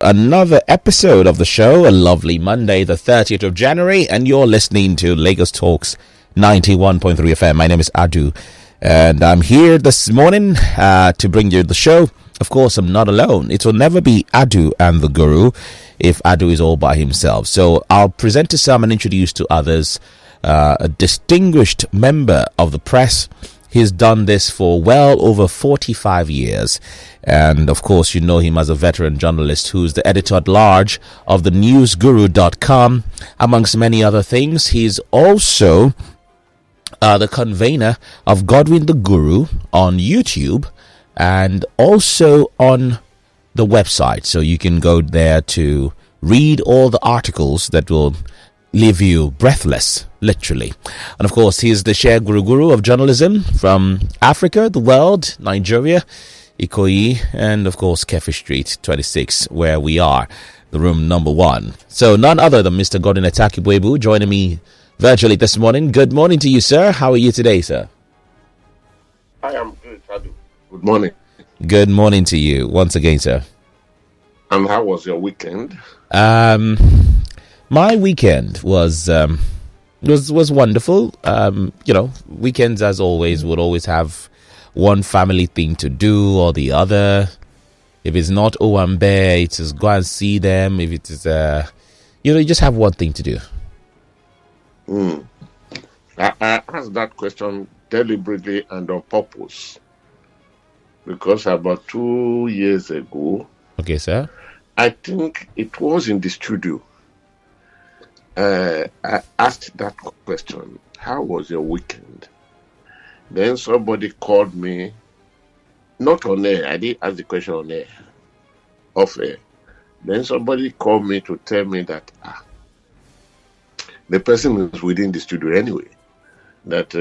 Another episode of the show, a lovely Monday, the 30th of January, and you're listening to Lagos Talks 91.3 FM. My name is Adu, and I'm here this morning to bring you the show. Of course, I'm not alone. It will never be Adu and the Guru if Adu is all by himself. So I'll present to some and introduce to others a distinguished member of the press. He's done this for well over 45 years. And of course, you know him as a veteran journalist who's the editor-at-large of the newsguru.com, amongst many other things. He's also the convener of Godwin the Guru on YouTube and also on the website. So you can go there to read all the articles that will leave you breathless, literally. And of course, he's the Share Guru of journalism from Africa, the world, Nigeria, Ikoyi, and of course, Kefi Street 26, where we are, the room number 1. So none other than Mr. Godwin Ezekwesili joining me virtually this morning. Good morning to you, sir. How are you today, sir? I am good, Adu. Good morning. Good morning to you once again, sir. And how was your weekend? My weekend was wonderful. Weekends, as always, would always have one family thing to do or the other. If it's not Owambe, it's just go and see them. If it is, you just have one thing to do. I asked that question deliberately and on purpose because about 2 years ago, okay, sir, I think it was in the studio. I asked that question, how was your weekend? Then somebody called me, not on air, I didn't ask the question on air, off air. Then somebody called me to tell me that the person is within the studio anyway, that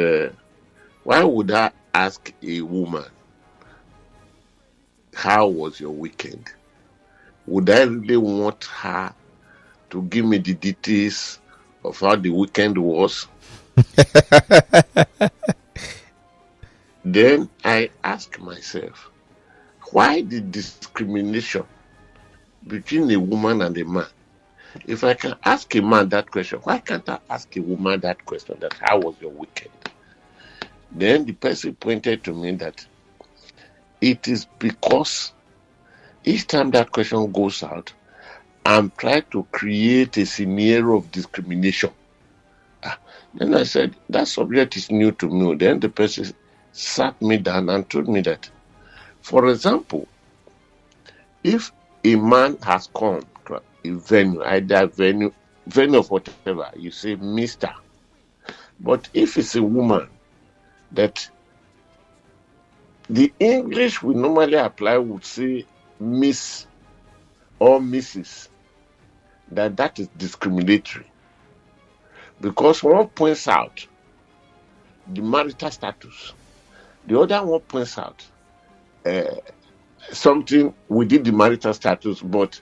why would I ask a woman, how was your weekend? Would I really want her to give me the details of how the weekend was? Then I ask myself, why the discrimination between a woman and a man? If I can ask a man that question, why can't I ask a woman that question, that how was your weekend? Then the person pointed to me that it is because each time that question goes out, I'm trying to create a scenario of discrimination. Then I said, that subject is new to me. Then the person sat me down and told me that, for example, if a man has come to a venue, either venue of whatever, you say Mr. But if it's a woman, that the English we normally apply would say Miss or Mrs. That is discriminatory. Because one points out the marital status, the other one points out something within the marital status, but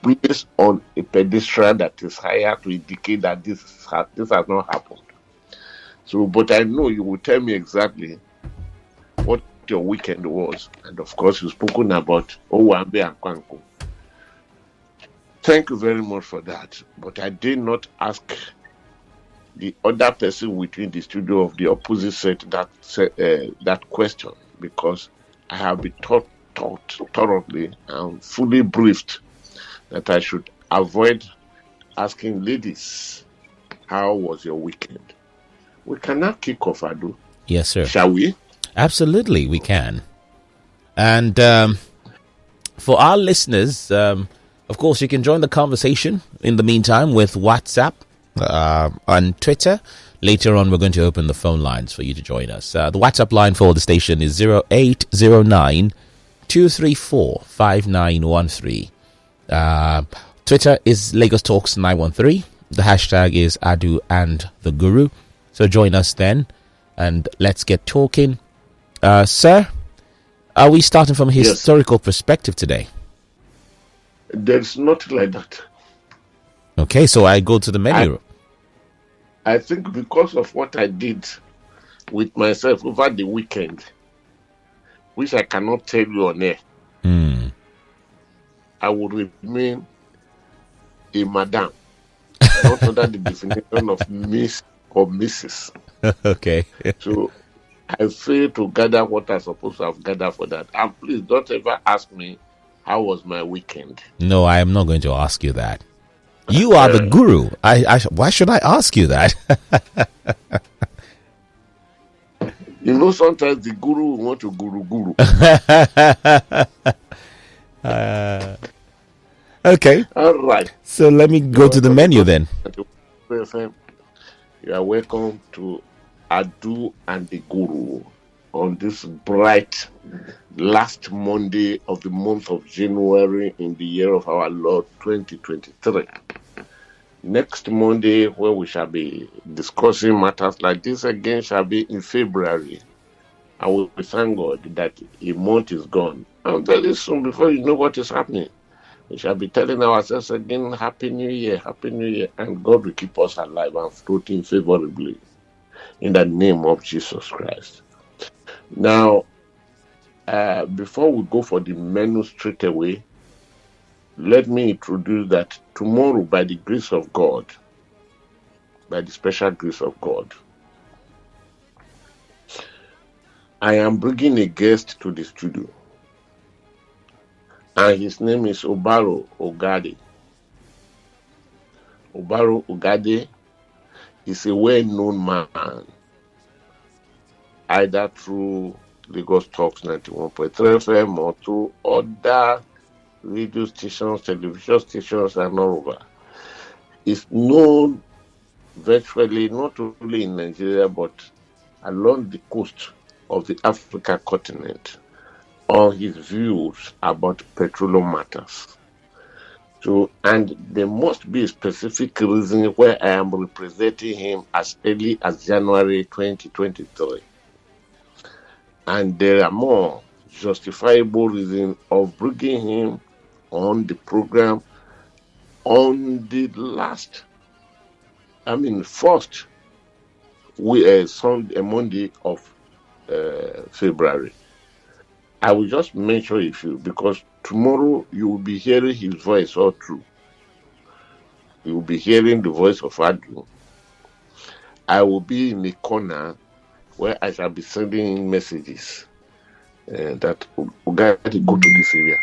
placed on a pedestal that is higher to indicate that this has not happened. So, but I know you will tell me exactly what your weekend was. And of course, you've spoken about Owambe and Kwanko. Thank you very much for that. But I did not ask the other person within the studio of the opposite set that question, because I have been taught thoroughly and fully briefed that I should avoid asking ladies, how was your weekend? We cannot kick off, Adu. Yes, sir. Shall we? Absolutely, we can. And for our listeners, of course, you can join the conversation in the meantime with WhatsApp on Twitter. Later on, we're going to open the phone lines for you to join us. The WhatsApp line for the station is 0809 234 5913. Twitter is Lagos Talks 913. The hashtag is Adu and the Guru. So join us then and let's get talking. Sir, are we starting from a historical perspective today? There's nothing like that. Okay, so I go to the menu. I think because of what I did with myself over the weekend, which I cannot tell you on air, I will remain a madam, not under the definition of Miss or Mrs. Okay. So I fail to gather what I'm supposed to have gathered for that. And please don't ever ask me how was my weekend. No, I am not going to ask you that. You are the guru. Why should I ask you that? Sometimes the guru will want to guru. Okay. All right. So let me go to the menu then. You are welcome to Adu and the Guru on this bright last Monday of the month of January in the year of our Lord 2023. Next Monday, where we shall be discussing matters like this again, shall be in February. I will thank God that a month is gone. And very soon, before you know what is happening, we shall be telling ourselves again, Happy New Year, Happy New Year, and God will keep us alive and floating favorably in the name of Jesus Christ. Now, before we go for the menu straight away, let me introduce that tomorrow, by the grace of God, by the special grace of God, I am bringing a guest to the studio. And his name is Obaro Ogade. Obaro Ogade is a well-known man, either through Lagos Talks 91.3 FM or through other radio stations, television stations, and all over. He's known virtually not only in Nigeria but along the coast of the African continent on his views about petroleum matters. So, and there must be a specific reason why I am representing him as early as January 2023. And there are more justifiable reasons of bringing him on the program on the first Sunday, Monday of February. I will just mention a few because tomorrow you will be hearing his voice all through. You will be hearing the voice of Adu. I will be in a corner where I shall be sending in messages that Ugadi, go to this area.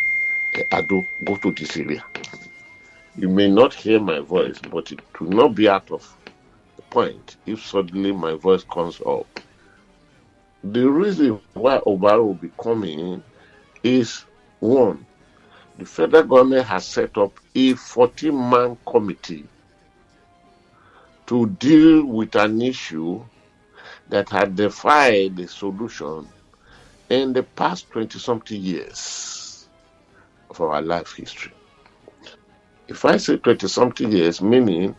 Adu, go to this area. You may not hear my voice, but it will not be out of the point if suddenly my voice comes up. The reason why Obaro will be coming is, one, the federal government has set up a 14-man committee to deal with an issue that had defied the solution in the past 20-something years of our life history. If I say 20-something years, meaning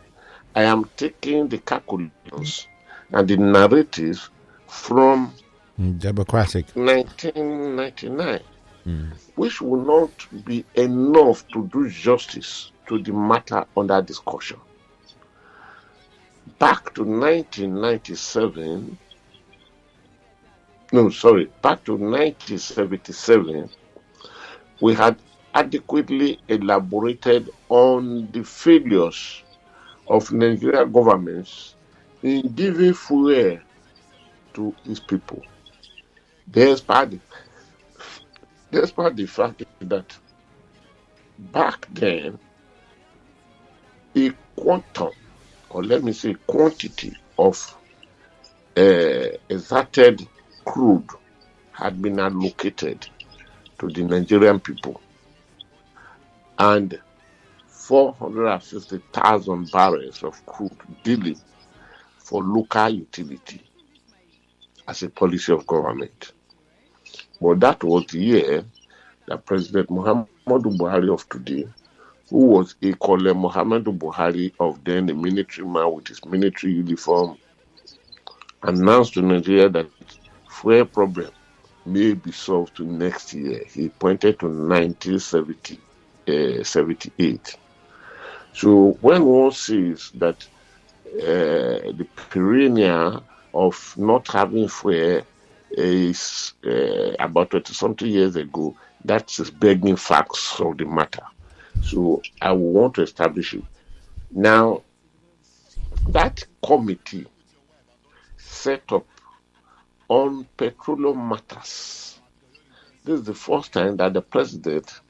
I am taking the calculations and the narratives from democratic 1999, which will not be enough to do justice to the matter under discussion. Back to 1977, back to 1977, we had adequately elaborated on the failures of Nigerian governments in giving fuel to its people. Despite the fact that back then, a quantum, or let me say quantity of extracted crude had been allocated to the Nigerian people, and 450,000 barrels of crude daily for local utility as a policy of government. But that was the year that President Muhammad Buhari of today, who was a Colonel Muhammad Buhari of then, a military man with his military uniform, announced to Nigeria that fuel problem may be solved to next year. He pointed to 1978. So when one sees that the perennial of not having fuel is about 20-something years ago, that is begging facts of the matter. So I want to establish it. Now, that committee set up on petroleum matters. This is the first time that the president,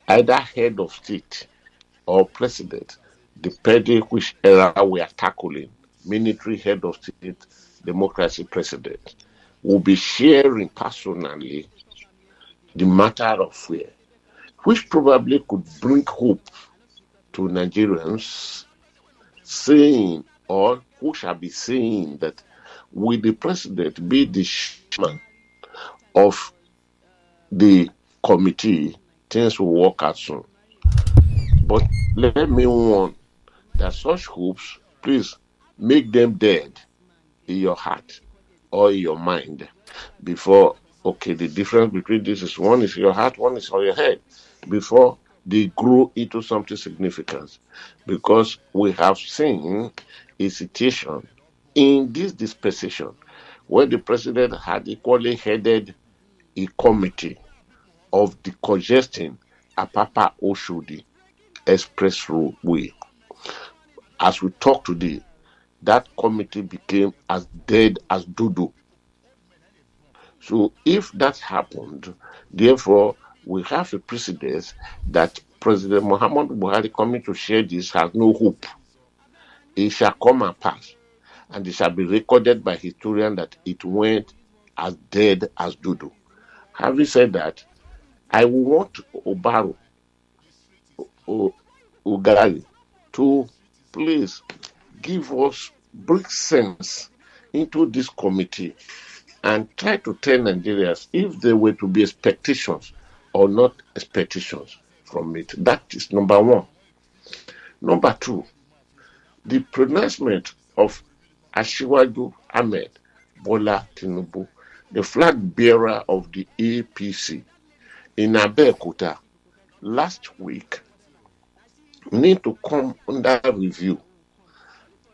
either head of state or president, depending which era we are tackling, military head of state, democracy president, will be sharing personally the matter of fear, which probably could bring hope to Nigerians, saying, or who shall be saying that will the president be the chairman of the committee, things will work out soon. But let me warn that such hopes, please make them dead in your heart or in your mind before, okay, the difference between this is one is your heart, one is on your head, before they grow into something significant. Because we have seen a situation in this dispensation where the president had equally headed a committee of decongesting Apapa Oshodi Expressway. As we talk today, that committee became as dead as dodo. So if that happened, therefore, we have a precedent that President Muhammad Buhari coming to share this has no hope. It shall come and pass, and it shall be recorded by historians that it went as dead as dodo. Having said that, I want Obaro Ugari to please bring sense into this committee and try to tell Nigerians if there were to be expectations or not expectations from it. That is number one. Number two, the pronouncement of Asiwaju Ahmed Bola Tinubu, the flag bearer of the APC in Abeokuta last week, need to come under review.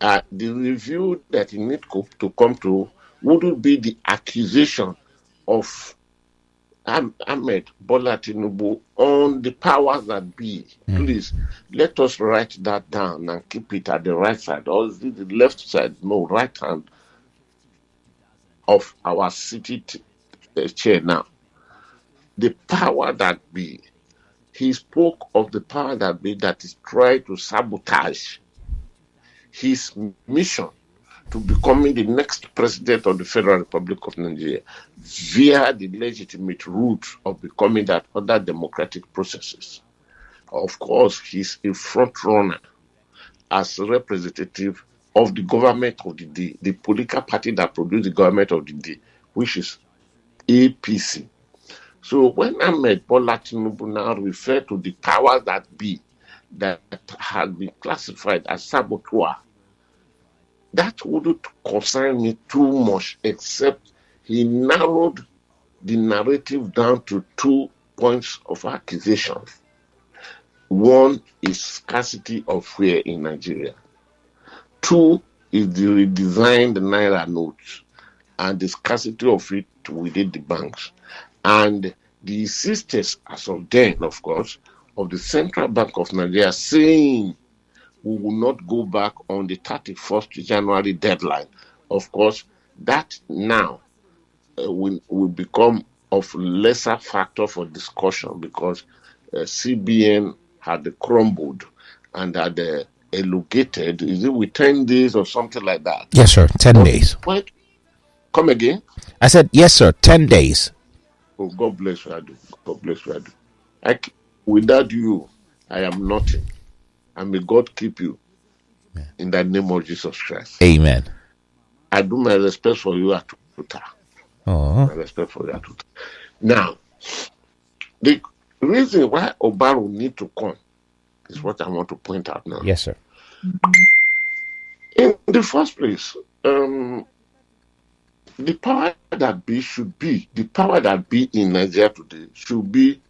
The review that you need to come to wouldn't be the accusation of Ahmed Bola Tinubu on the powers that be. Please, let us write that down and keep it at the right side, or is it the left side? No, right hand of our city chair now. The power that be. He spoke of the power that be that is trying to sabotage his mission to becoming the next president of the Federal Republic of Nigeria via the legitimate route of becoming that other democratic processes. Of course, he's a front runner as a representative of the government of the day, the political party that produced the government of the day, which is APC. So when Ahmed Bola Tinubu now referred to the powers that be that had been classified as saboteur, that wouldn't concern me too much, except he narrowed the narrative down to 2 points of accusation. One is scarcity of fear in Nigeria. Two is the redesigned Naira Notes and the scarcity of it within the banks. And the insistence, as of then, of course, of the Central Bank of Nigeria saying we will not go back on the 31st January deadline. Of course, that now will become of lesser factor for discussion because CBN had crumbled and had elongated, is it with 10 days or something like that? Yes, sir, 10 days. What? Come again? I said, yes, sir, 10 days. Oh, God bless you, Adu. God bless you, Adu. Without you, I am nothing. And may God keep you. Amen. In the name of Jesus Christ. Amen. I do my respect for you, Atuta. My respect for you, Atuta. Now, the reason why Obaro need to come is what I want to point out now. Yes, sir. In the first place, the power that be should be, the power that be in Nigeria today should be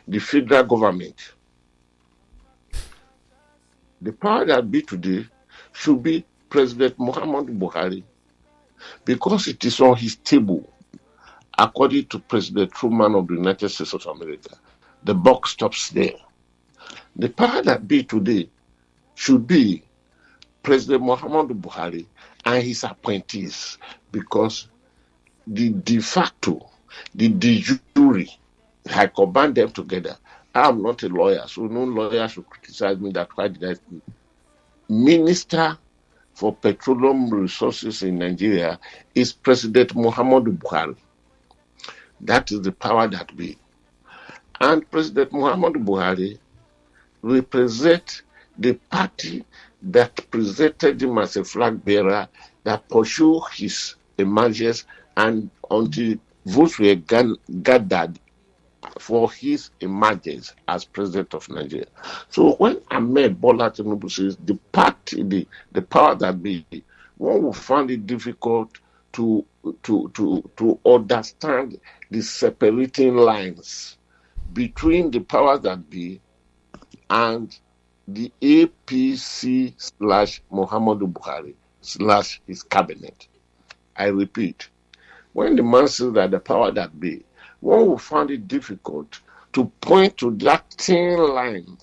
the federal government. The power that be today should be President Muhammad Buhari, because it is on his table, according to President Truman of the United States of America. The buck stops there. The power that be today should be President Muhammad Buhari and his appointees, because the de facto, the de jure, I combine them together. I'm not a lawyer, so no lawyer should criticize me that why did I speak. Minister for Petroleum Resources in Nigeria is President Muhammadu Buhari. That is the power that be. And President Muhammadu Buhari represents the party that presented him as a flag bearer, that pursued his emergence, and until votes were gathered for his emergence as president of Nigeria. So when Ahmed Bola Tinubu says the party, the power that be, one will find it difficult to understand the separating lines between the power that be and the APC / Muhammadu Buhari / his cabinet. I repeat, when the man says that the power that be, one will find it difficult to point to that thin line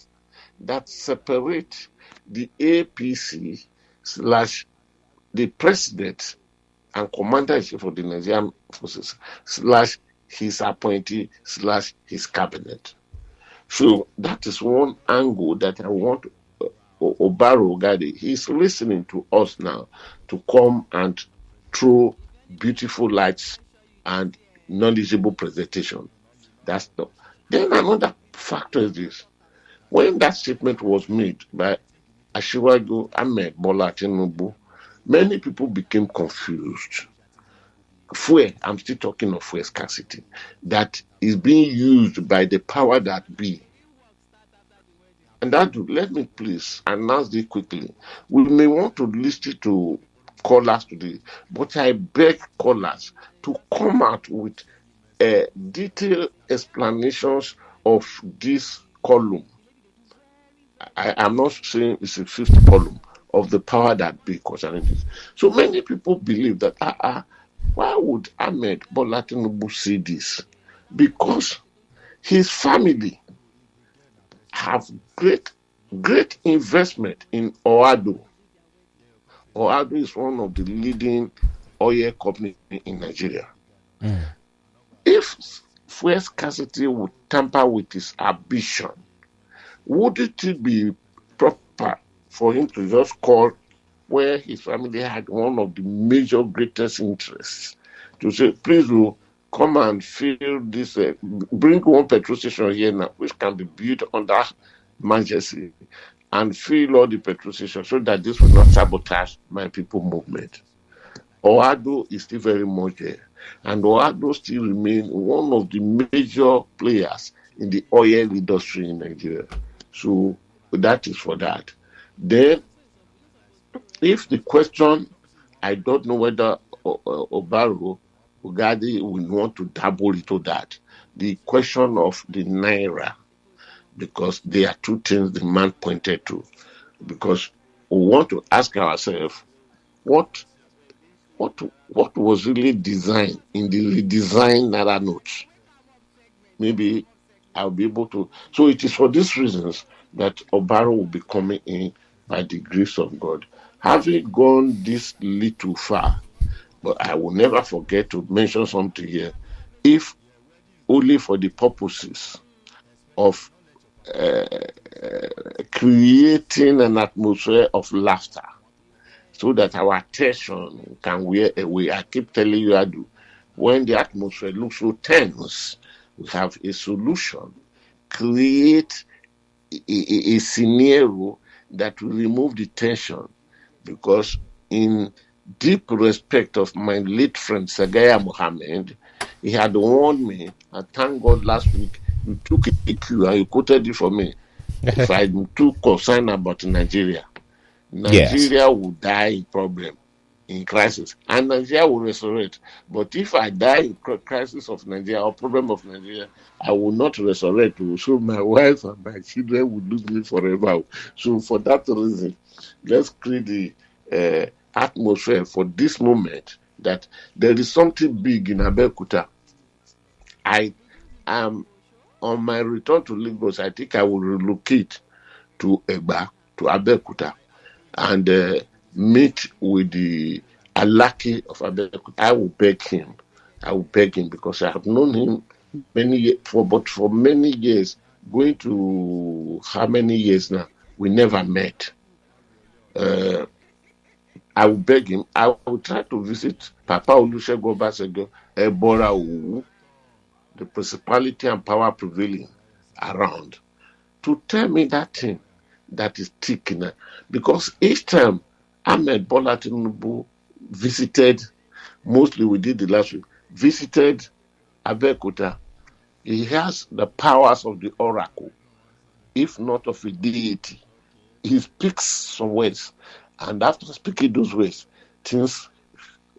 that separate the APC / the president and commander-in-chief of the Nigerian forces / his appointee / his cabinet. So that is one angle that I want Obaro Ogade. He's listening to us now to come and throw beautiful lights and knowledgeable presentation. That's the. Then another factor is this. When that statement was made by Asiwaju Ahmed Bola Tinubu, many people became confused. Fuel, I'm still talking of fuel scarcity, that is being used by the power that be. And that, let me please announce this quickly. We may want to listen to callers today, but I beg callers to come out with detailed explanations of this column. I am not saying it's a fifth column of the power that be concerning this. So many people believe that why would Ahmed Bola Tinubu say this? Because his family have great investment in Oado. Oado is one of the leading oil companies in Nigeria. If fuel scarcity would tamper with his ambition, would it be proper for him to just call where his family had one of the major greatest interests to say, please come and fill this, bring one petrol station here now, which can be built under emergency, and fill all the petrol stations so that this will not sabotage my people movement. Oado is still very much there, and Oado still remains one of the major players in the oil industry in Nigeria. So that is for that. Then, if the question, I don't know whether Obaro Ogade will want to dabble into that, the question of the Naira, because there are two things the man pointed to. Because we want to ask ourselves, what was really designed in the redesigned Naira Notes? Maybe I'll be able to. So it is for these reasons that Obaro will be coming in by the grace of God. Having gone this little far, but I will never forget to mention something here, if only for the purposes of creating an atmosphere of laughter so that our attention can wear away. I keep telling you, Adu, when the atmosphere looks so tense, we have a solution. Create a scenario that will remove the tension, because in deep respect of my late friend Sagaya Mohammed, he had warned me, and thank God last week you took a cue and you quoted it for me. If I'm too concerned about Nigeria will die in problem, in crisis, and Nigeria will resurrect. But if I die in crisis of Nigeria or problem of Nigeria, I will not resurrect. So my wife and my children will lose me forever. So for that reason, let's create the atmosphere for this moment that there is something big in Abeokuta. I am on my return to Lagos, I think I will relocate to Egba, to Abeokuta, and meet with the Alaki of Abeokuta. I will beg him because I have known him for many years, going to how many years now? We never met. I will beg him. I will try to visit Papa Olusegun Obasanjo, Ebora Owu, the principality and power prevailing around, to tell me that thing that is ticking. Because each time Ahmed Bola Tinubu visited, mostly we did the last week, visited Abeokuta, he has the powers of the oracle, if not of a deity. He speaks some words, and after speaking those words, things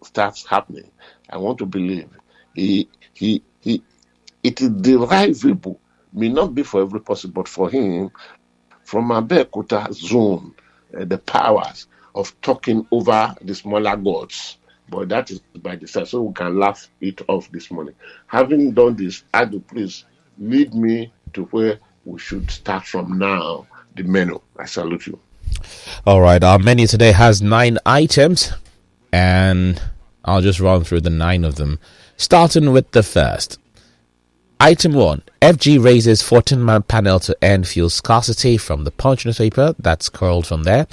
starts happening. I want to believe it is derivable, may not be for every person, but for him, from Abeokuta zone, the powers of talking over the smaller gods. But that is by the side, so we can laugh it off this morning. Having done this, Adu, please lead me to where we should start from now, the menu. I salute you. All right, our menu today has 9 items, and I'll just run through the 9 of them, starting with the first. Item 1, FG raises 14-man panel to end fuel scarcity, from the Punch newspaper. That's curled from there.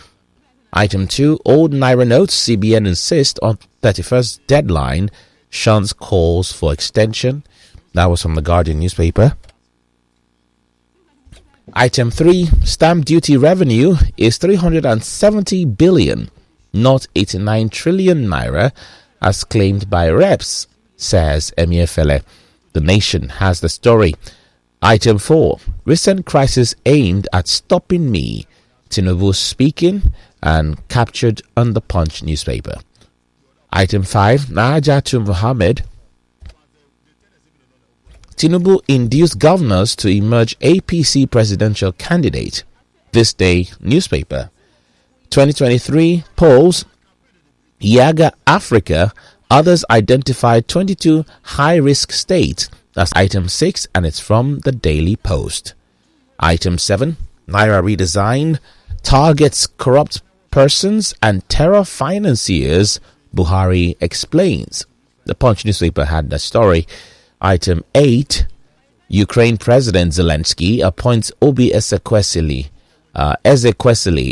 Item 2, old Naira Notes, CBN insists on 31st deadline, shuns calls for extension. That was from the Guardian newspaper. Item 3, stamp duty revenue is 370 billion, not 89 trillion naira, as claimed by reps, says Emefiele. The Nation has the story. Item 4, recent crisis aimed at stopping me, Tinubu speaking, and captured on the Punch newspaper. Item 5, Najaatu Mohammed. Tinubu induced governors to emerge APC presidential candidate. Thisday newspaper. 2023 polls. Yiaga Africa. Others identified 22 high-risk states. That's item 6, and it's from the Daily Post. Item 7, Naira redesign targets corrupt persons and terror financiers, Buhari explains. The Punch newspaper had that story. Item 8, Ukraine President Zelensky appoints Oby Ezekwesili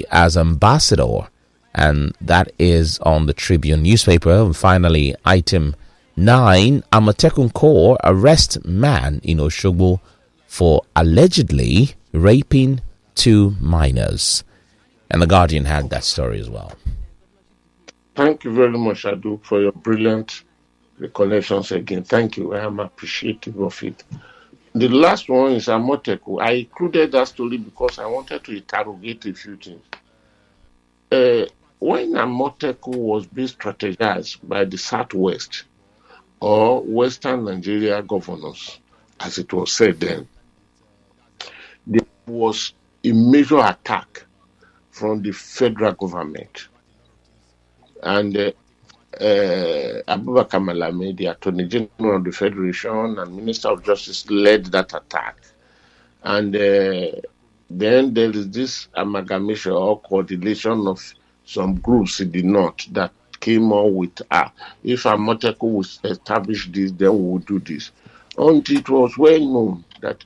as ambassador, and that is on the Tribune newspaper. And finally, item 9, Amotekun Corps arrest man in Osogbo for allegedly raping 2 minors. And the Guardian had that story as well. Thank you very much, Adu, for your brilliant recollections again. Thank you. I am appreciative of it. The last one is Amotekun. I included that story because I wanted to interrogate a few things. When Amotekun was being strategized by the Southwest or Western Nigeria governors, as it was said then, there was a major attack from the federal government. And Abubakar Malami, the Attorney General of the Federation and Minister of Justice, led that attack. And then there is this amalgamation or coordination of some groups in the north that came up with, if Amotekun will establish this, then we will do this. Until it was well known that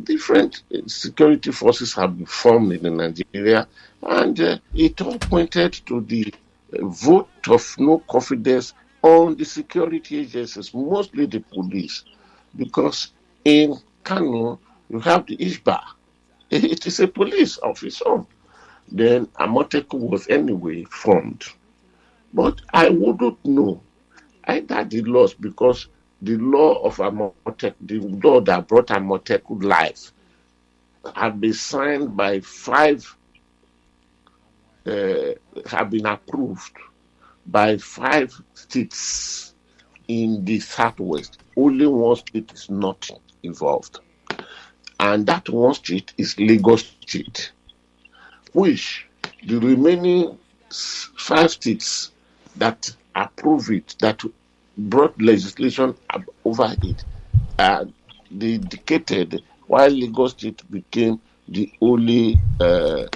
different security forces have been formed in Nigeria, and it all pointed to the vote of no confidence on the security agencies, mostly the police, because in Kano you have the Ishba. It is a police of its own. Then Amotekun was anyway formed. But I wouldn't know either the laws, because the law of Amotekun, the law that brought Amotekun life, had been signed by 5, have been approved by 5 states in the Southwest. Only one state is not involved. And that one state is Lagos State, which the remaining 5 states that approve it, that brought legislation over it, they indicated while Lagos State became the only era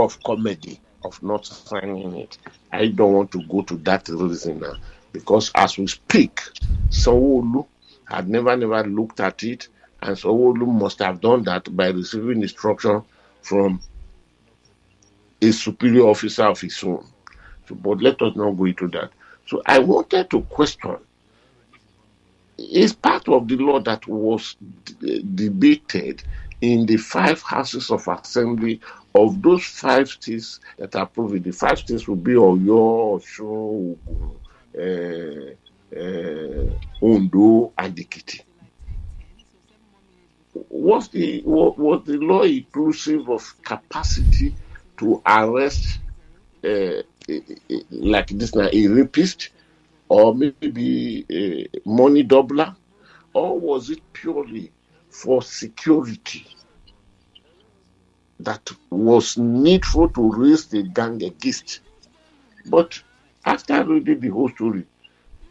of comedy of not signing it. I don't want to go to that reason now, because as we speak, Sanwo-Olu had never looked at it, and Sanwo-Olu must have done that by receiving instruction from a superior officer of his own. So, but let us not go into that. So I wanted to question, is part of the law that was debated in the 5 houses of assembly of those 5 states that are approved. The 5 states will be Oyo, Osun, Ondo, and Ekiti. Was the law inclusive of capacity to arrest like this now, a rapist, or maybe a money doubler, or was it purely for security that was needful to raise the gang against? But after reading the whole story,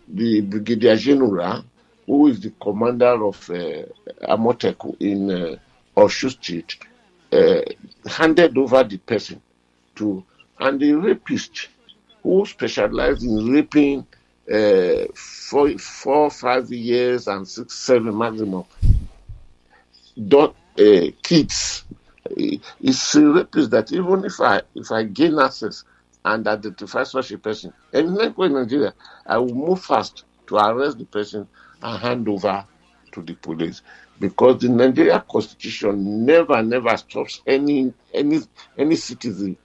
the Brigadier General, who is the commander of Amotekun in Osun State, handed over the person to, and the rapist who specialized in raping 4, 5 years and 6, 7 maximum kids. It's a rapist that even if I gain access and identify such a person, and in Nigeria, I will move fast to arrest the person and hand over to the police, because the Nigeria Constitution never stops any citizen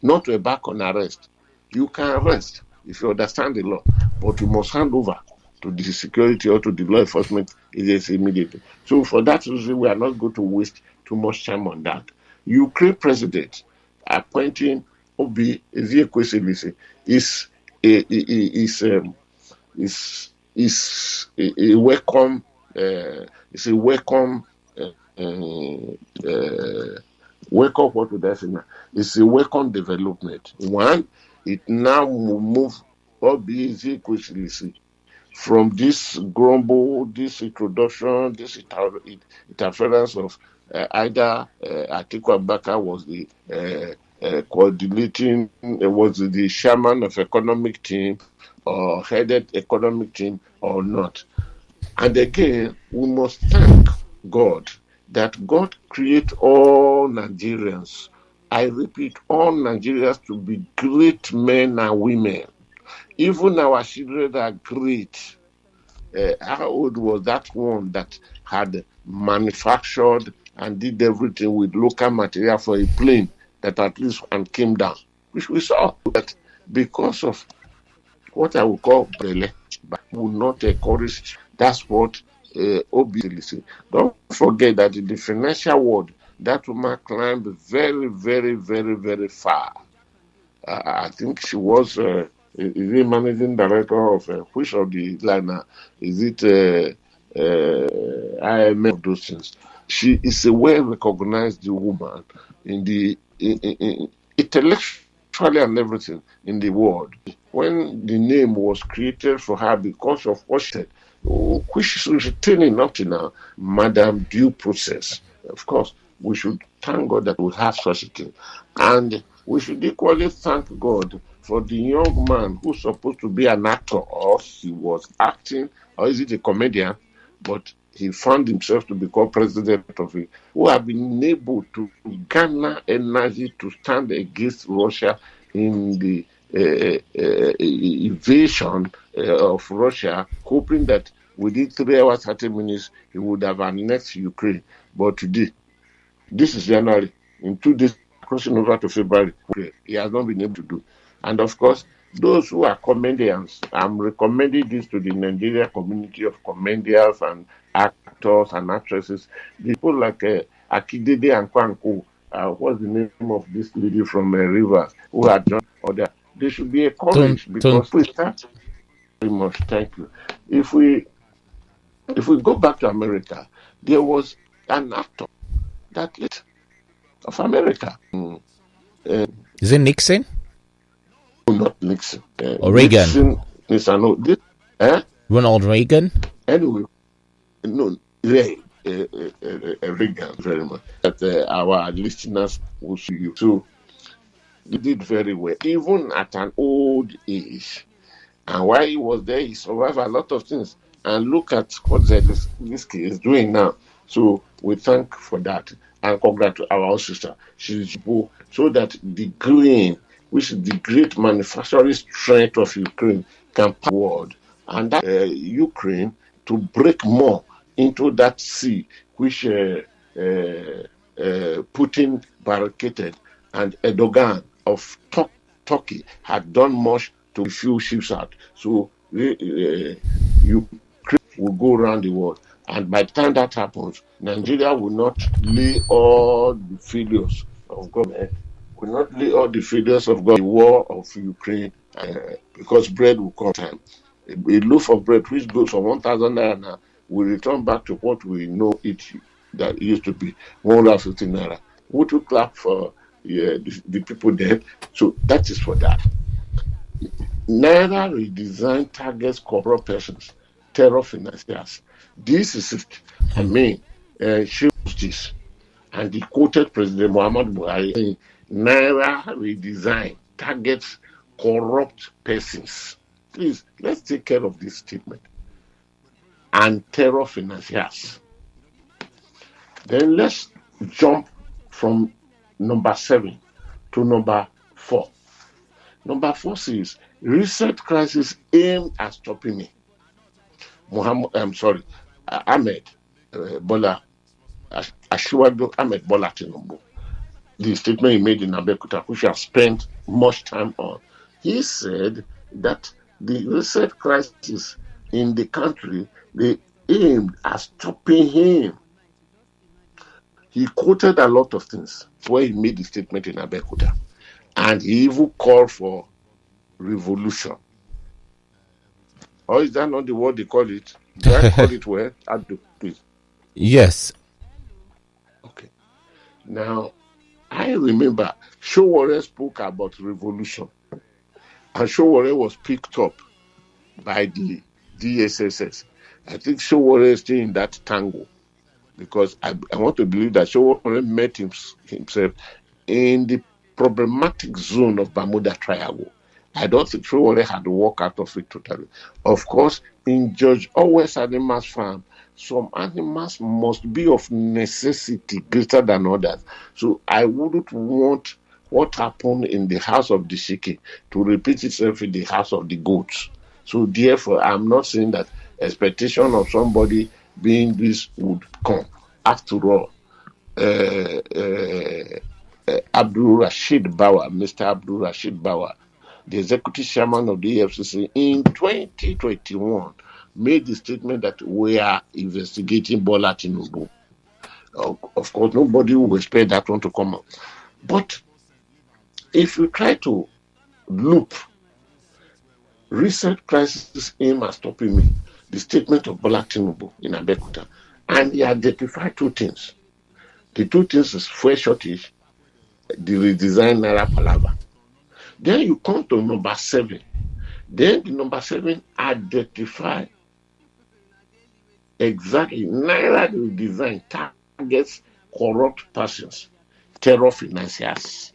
not to embark on arrest. You can arrest if you understand the law, but you must hand over to the security or to the law enforcement agency immediately. So for that reason, we are not going to waste too much time on that. Ukraine president appointing Oby Ezekwesili is a welcome. It's a welcome. Welcome. What would I say now? It's a welcome development. One, it now will move Oby Ezekwesili from this grumble, this introduction, this interference of either Atiku Abubakar was the coordinating, was the chairman of economic team or headed economic team or not. And again, we must thank God that God created all Nigerians. I repeat, all Nigerians to be great men and women. Even our children are great. How old was that one that had manufactured and did everything with local material for a plane that at least one came down? Which we saw that because of what I would call Brele, but would not encourage. That's what Oby Ezekwesili. Don't forget that in the financial world, that woman climbed very, very, very, very far. I think she was is the managing director of which of the liner? Is it IMF? Those things. She is a well-recognized woman in the intellectually and everything in the world. When the name was created for her because of what she said, which is retaining up to now, Madam Due Process. Of course, we should thank God that we have such a thing. And we should equally thank God for the young man who's supposed to be an actor, or he was acting, or is it a comedian, but he found himself to become president of it, who have been able to garner energy to stand against Russia in the invasion of Russia, hoping that within 3 hours, 30 minutes, he would have annexed Ukraine. But today, this is January, in 2 days, crossing over to February, he has not been able to do. And of course, those who are comedians, I'm recommending this to the Nigeria community of comedians and actors and actresses. People like Akidede and Kwanko, what's the name of this lady from Rivers, who had joined other. They should be encouraged because we start very much. Thank you. If we go back to America, there was an actor that lit of America. Is it Nixon? No, not Nixon. Or Reagan? Ronald Reagan. Ronald Reagan? Anyway, no, Yeah, Reagan, very much. That our listeners will see you. So he did very well, even at an old age. And while he was there, he survived a lot of things. And look at what Zelensky is doing now. So we thank for that and congratulate our sister. She's so that the grain, which is the great manufacturing strength of Ukraine, can power the world. And that Ukraine to break more into that sea, which Putin barricaded, and Erdogan of Turkey had done much to few ships out. So Ukraine will go around the world. And by the time that happens, Nigeria will not lay all the failures of government, will not lay all the failures of God, the war of Ukraine, because bread will come time. A loaf of bread which goes for 1,000 naira now will return back to what we know it that used to be 150 naira. Would you clap for the people there? So that is for that. Naira redesign targets corrupt persons, terror financiers. This is it. I mean, shows this. And he quoted President Muhammad Buhari saying, Naira redesign targets corrupt persons. Please, let's take care of this statement. And terror financiers. Then let's jump from number 7 to number 4. Number 4 says, recent crisis aimed at stopping me. Ahmed Bola, Asiwaju Ahmed Bola Tinubu. The statement he made in Abeokuta, which I have spent much time on. He said that the recent crisis in the country, they aimed at stopping him. He quoted a lot of things where he made the statement in Abeokuta. And he even called for revolution. Or is that not the word they call it? Do I call it well? Please. Yes. Okay. Now, I remember Sowore spoke about revolution. And Sowore was picked up by the DSSS. I think Sowore is still in that tango. Because I want to believe that Sowore met himself in the problematic zone of Bermuda Triangle. I don't think Sowore had to walk out of it totally. Of course, in George Orwell's Animals Farm, some animals must be of necessity greater than others. So I wouldn't want what happened in the house of the Shiki to repeat itself in the house of the goats. So therefore, I'm not saying that expectation of somebody being this would come. After all, Abdul Rashid Bawa, Mr. Abdul Rashid Bawa, the executive chairman of the EFCC in 2021, made the statement that we are investigating Bola Tinubu. Of course, nobody will expect that one to come out. But if you try to loop recent crisis aim at stopping me, the statement of Bola Tinubu in Abeokuta, and he identified 2 things. The 2 things is fuel shortage, the redesign Naira Palava. Then you come to number 7. Then the number 7 identify exactly Naira redesign targets corrupt persons, terror financiers.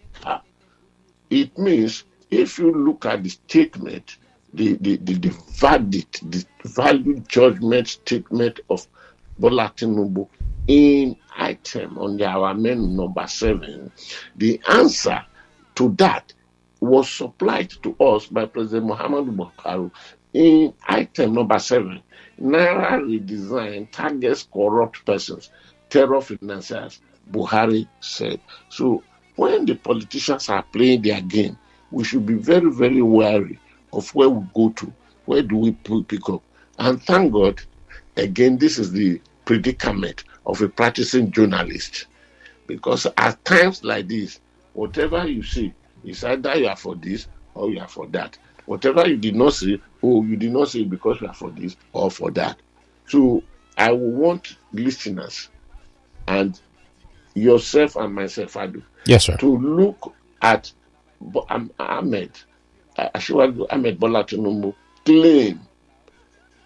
It means if you look at the statement, the verdict, the value judgment statement of Bola Tinubu in item on our menu number 7, the answer to that was supplied to us by President Muhammad Buhari in item number 7. Naira redesign targets corrupt persons, terror financiers, Buhari said. So when the politicians are playing their game, we should be very, very wary of where we go to. Where do we pick up? And thank God, again, this is the predicament of a practicing journalist. Because at times like this, whatever you see, is either you are for this or you are for that. Whatever you did not say, you did not say because you are for this or for that. So I will want listeners and yourself and myself, Adu, yes, sir, to look at Ahmed Bola Tinubu claim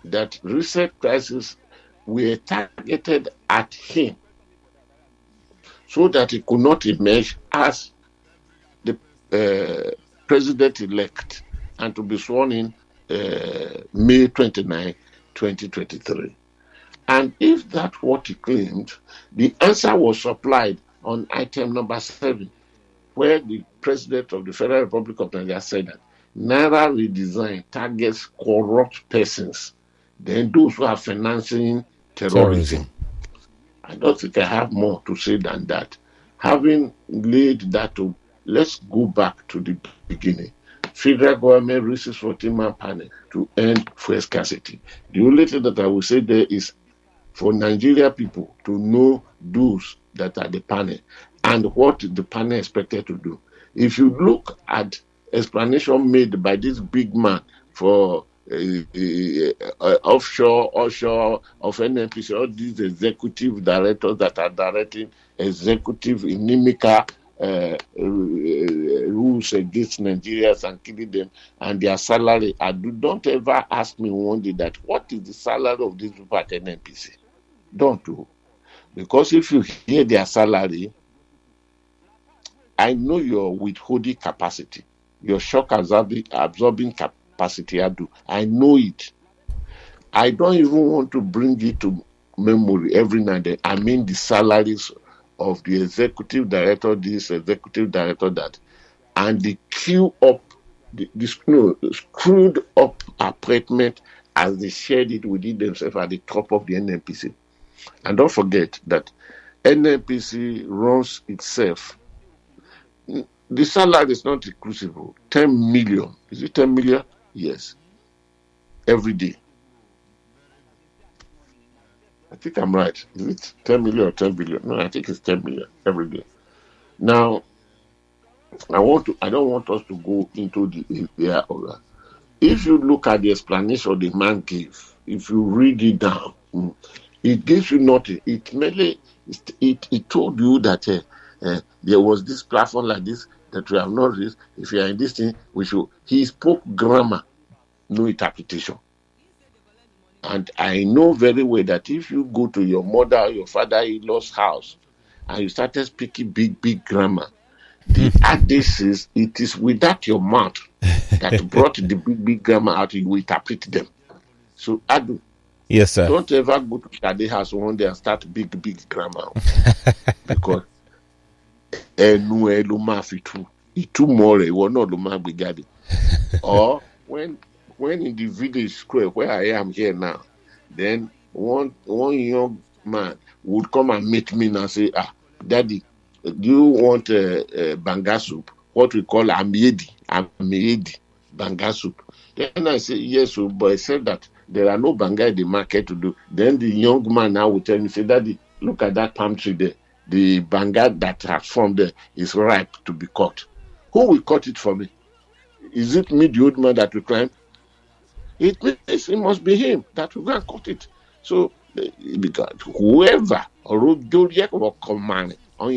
that recent crisis were targeted at him so that he could not emerge as the president-elect and to be sworn in May 29, 2023. And if that's what he claimed, the answer was supplied on item number 7, where the President of the Federal Republic of Nigeria said that Naira redesign targets corrupt persons, then those who are financing terrorism. I don't think I have more to say than that. Having laid that up, let's go back to the beginning. Federal government raises 14-man panel to end fuel scarcity. The only thing that I will say there is for Nigeria people to know those that are the panel and what the panel expected to do. If you look at explanation made by this big man for offshore of NNPC, all these executive directors that are directing executive inimical rules against Nigerians and killing them and their salary. Don't ever ask me one day that what is the salary of these people at NNPC? Don't do. Because if you hear their salary, I know your withholding capacity, your shock absorbing capacity. I know it. I don't even want to bring it to memory every now and then. I mean the salaries of the executive director, this executive director, that, and the queue up, the screwed up appointment as they shared it within themselves at the top of the NNPC. And don't forget that NNPC runs itself. The salary is not inclusive. 10 million. Is it 10 million? Yes. Every day. I think I'm right. Is it 10 million or 10 billion? No, I think it's 10 million every day. Now, I don't want us to go into the area of that. If you look at the explanation the man gave, if you read it down, it gives you nothing. It merely it told you that there was this platform like this that we have not reached. If you are in this thing, we should. He spoke grammar, no interpretation. And I know very well that if you go to your mother or your father-in-law's house and you started speaking big grammar, the adage is it is without your mouth that brought the big grammar out. You will interpret them. So Adu, yes, sir. Don't ever go to Shade house one day and start big grammar because itu more will not be or when in the village square where I am here now, then one young man would come and meet me and say, Daddy, do you want banga soup? What we call amiedi banga soup. Then I say, yes, but I said that there are no banga in the market to do. Then the young man now will tell me, say, Daddy, look at that palm tree there. The banga that has formed there is ripe to be cut. Who will cut it for me? Is it me, the old man, that will climb? It means it must be him that will go and cut it. So, because whoever or command so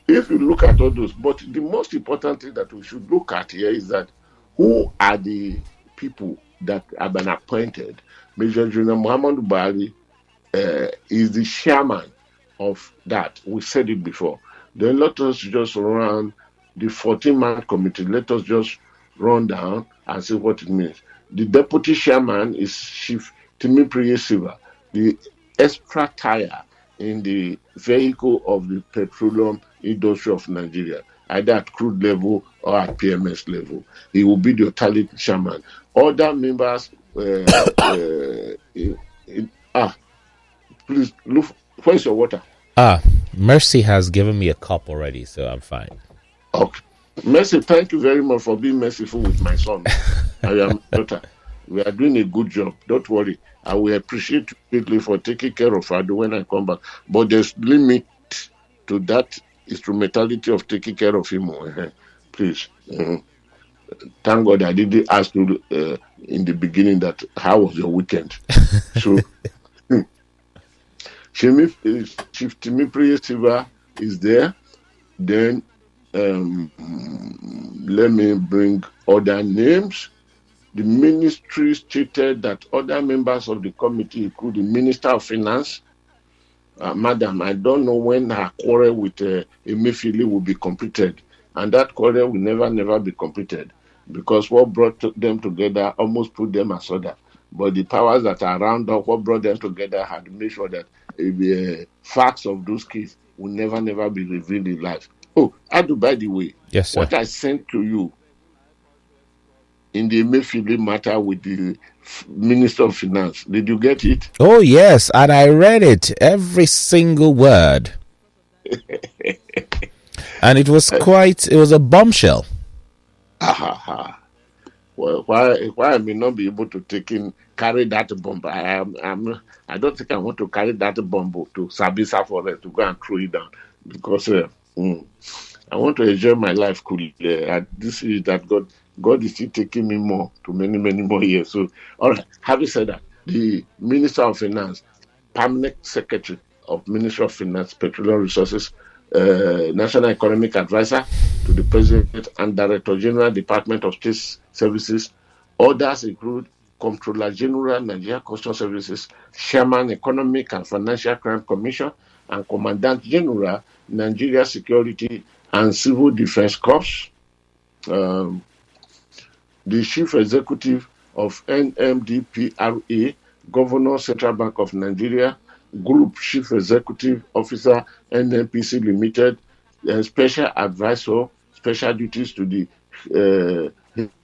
if you look at all those, but the most important thing that we should look at here is that who are the people that have been appointed? Major General Muhammad Buhari is the chairman of that. We said it before. Then let us just run the 14-man committee. Let us just run down and see what it means. The deputy chairman is Chief Timothy Silva, the extra tire in the vehicle of the petroleum industry of Nigeria, either at crude level or at PMS level. He will be the totally chairman. Other members, please look. Where's your water? Mercy has given me a cup already, so I'm fine. Okay. Mercy, thank you very much for being merciful with my son. I am daughter. We are doing a good job. Don't worry. I will appreciate you greatly for taking care of Adu when I come back. But there's limit to that instrumentality of taking care of him. Please. Thank God I didn't ask you in the beginning that how was your weekend. So Chief Timothy Silva is there. Then let me bring other names. The ministry stated that other members of the committee, including Minister of Finance, Madam, I don't know when her quarrel with Emefiele will be completed. And that quarrel will never be completed, because what brought them together almost put them asunder. But the powers that are around us, what brought them together, had to make sure that the facts of those cases will never be revealed in life. Oh, Adu, by the way, yes, sir. What I sent to you in the Emefiele matter with the Minister of Finance, did you get it? Oh, yes, and I read it, every single word. And it was it was a bombshell. Well, why I may not be able to carry that bomb? I don't think I want to carry that bomb to Sabisa Forest to go and throw it down, because I want to enjoy my life coolly. This is that God is still taking me to many more years. So, all right. Having said that, the Minister of Finance, Permanent Secretary of Ministry of Finance, Petroleum Resources, National Economic Advisor to the President and Director General, Department of State Services. Others include Comptroller General, Nigeria Customs Services, Chairman, Economic and Financial Crime Commission, and Commandant General, Nigeria Security and Civil Defense Corps. The Chief Executive of NMDPRA, Governor, Central Bank of Nigeria, Group Chief Executive Officer, NNPC Limited, Special Advisor, Special Duties to the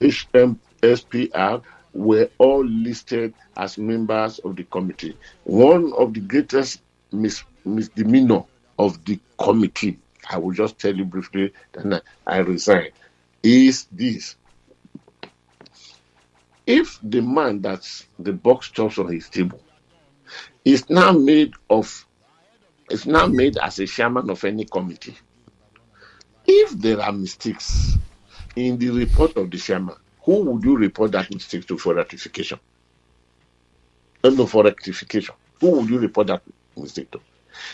HMSPR were all listed as members of the committee. One of the greatest misdemeanor of the committee, I will just tell you briefly, then I resign, is this. If the man that's the box tops on his table is now made as a chairman of any committee, if there are mistakes in the report of the chairman, who would you report that mistake to for rectification? For rectification, who would you report that mistake to?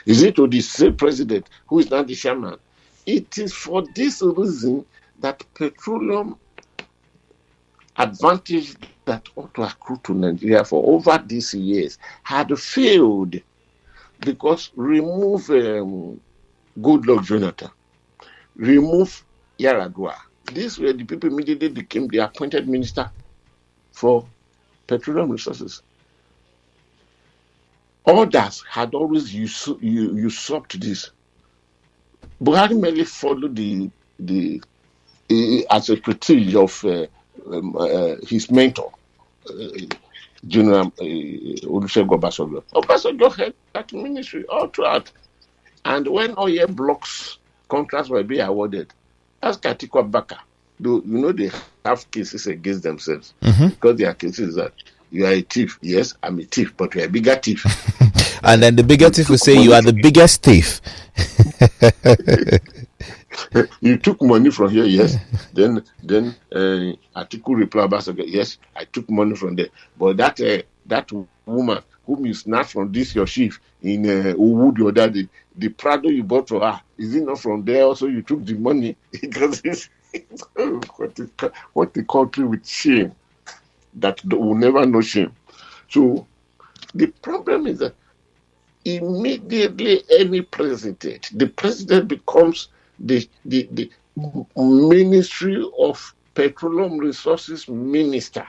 Is it to the same president who is now the chairman? It is for this reason that petroleum advantage that ought to accrue to Nigeria for over these years had failed, because remove Goodluck Jonathan, remove Yaradua. These were the people immediately became the appointed minister for petroleum resources. Others had always usurped this. Buhari merely followed the as a prestige of his mentor, General Olusegun Obasanjo. Obasanjo had that ministry all throughout. And when oil blocks contracts were being awarded, ask Atiku Abubakar. They have cases against themselves, because their cases that you are a thief. Yes, I'm a thief, but you're a bigger thief. And then the bigger thief will say you are the biggest thief. You took money from here, yes. Then Atiku replied back, yes, I took money from there. But that woman whom you snatched from this your chief in Uwood your daddy, the Prado you bought for her, is it not from there also you took the money? Because it's what the country with shame that will never know shame. So the problem is that immediately any president, the president becomes the Ministry of Petroleum Resources Minister.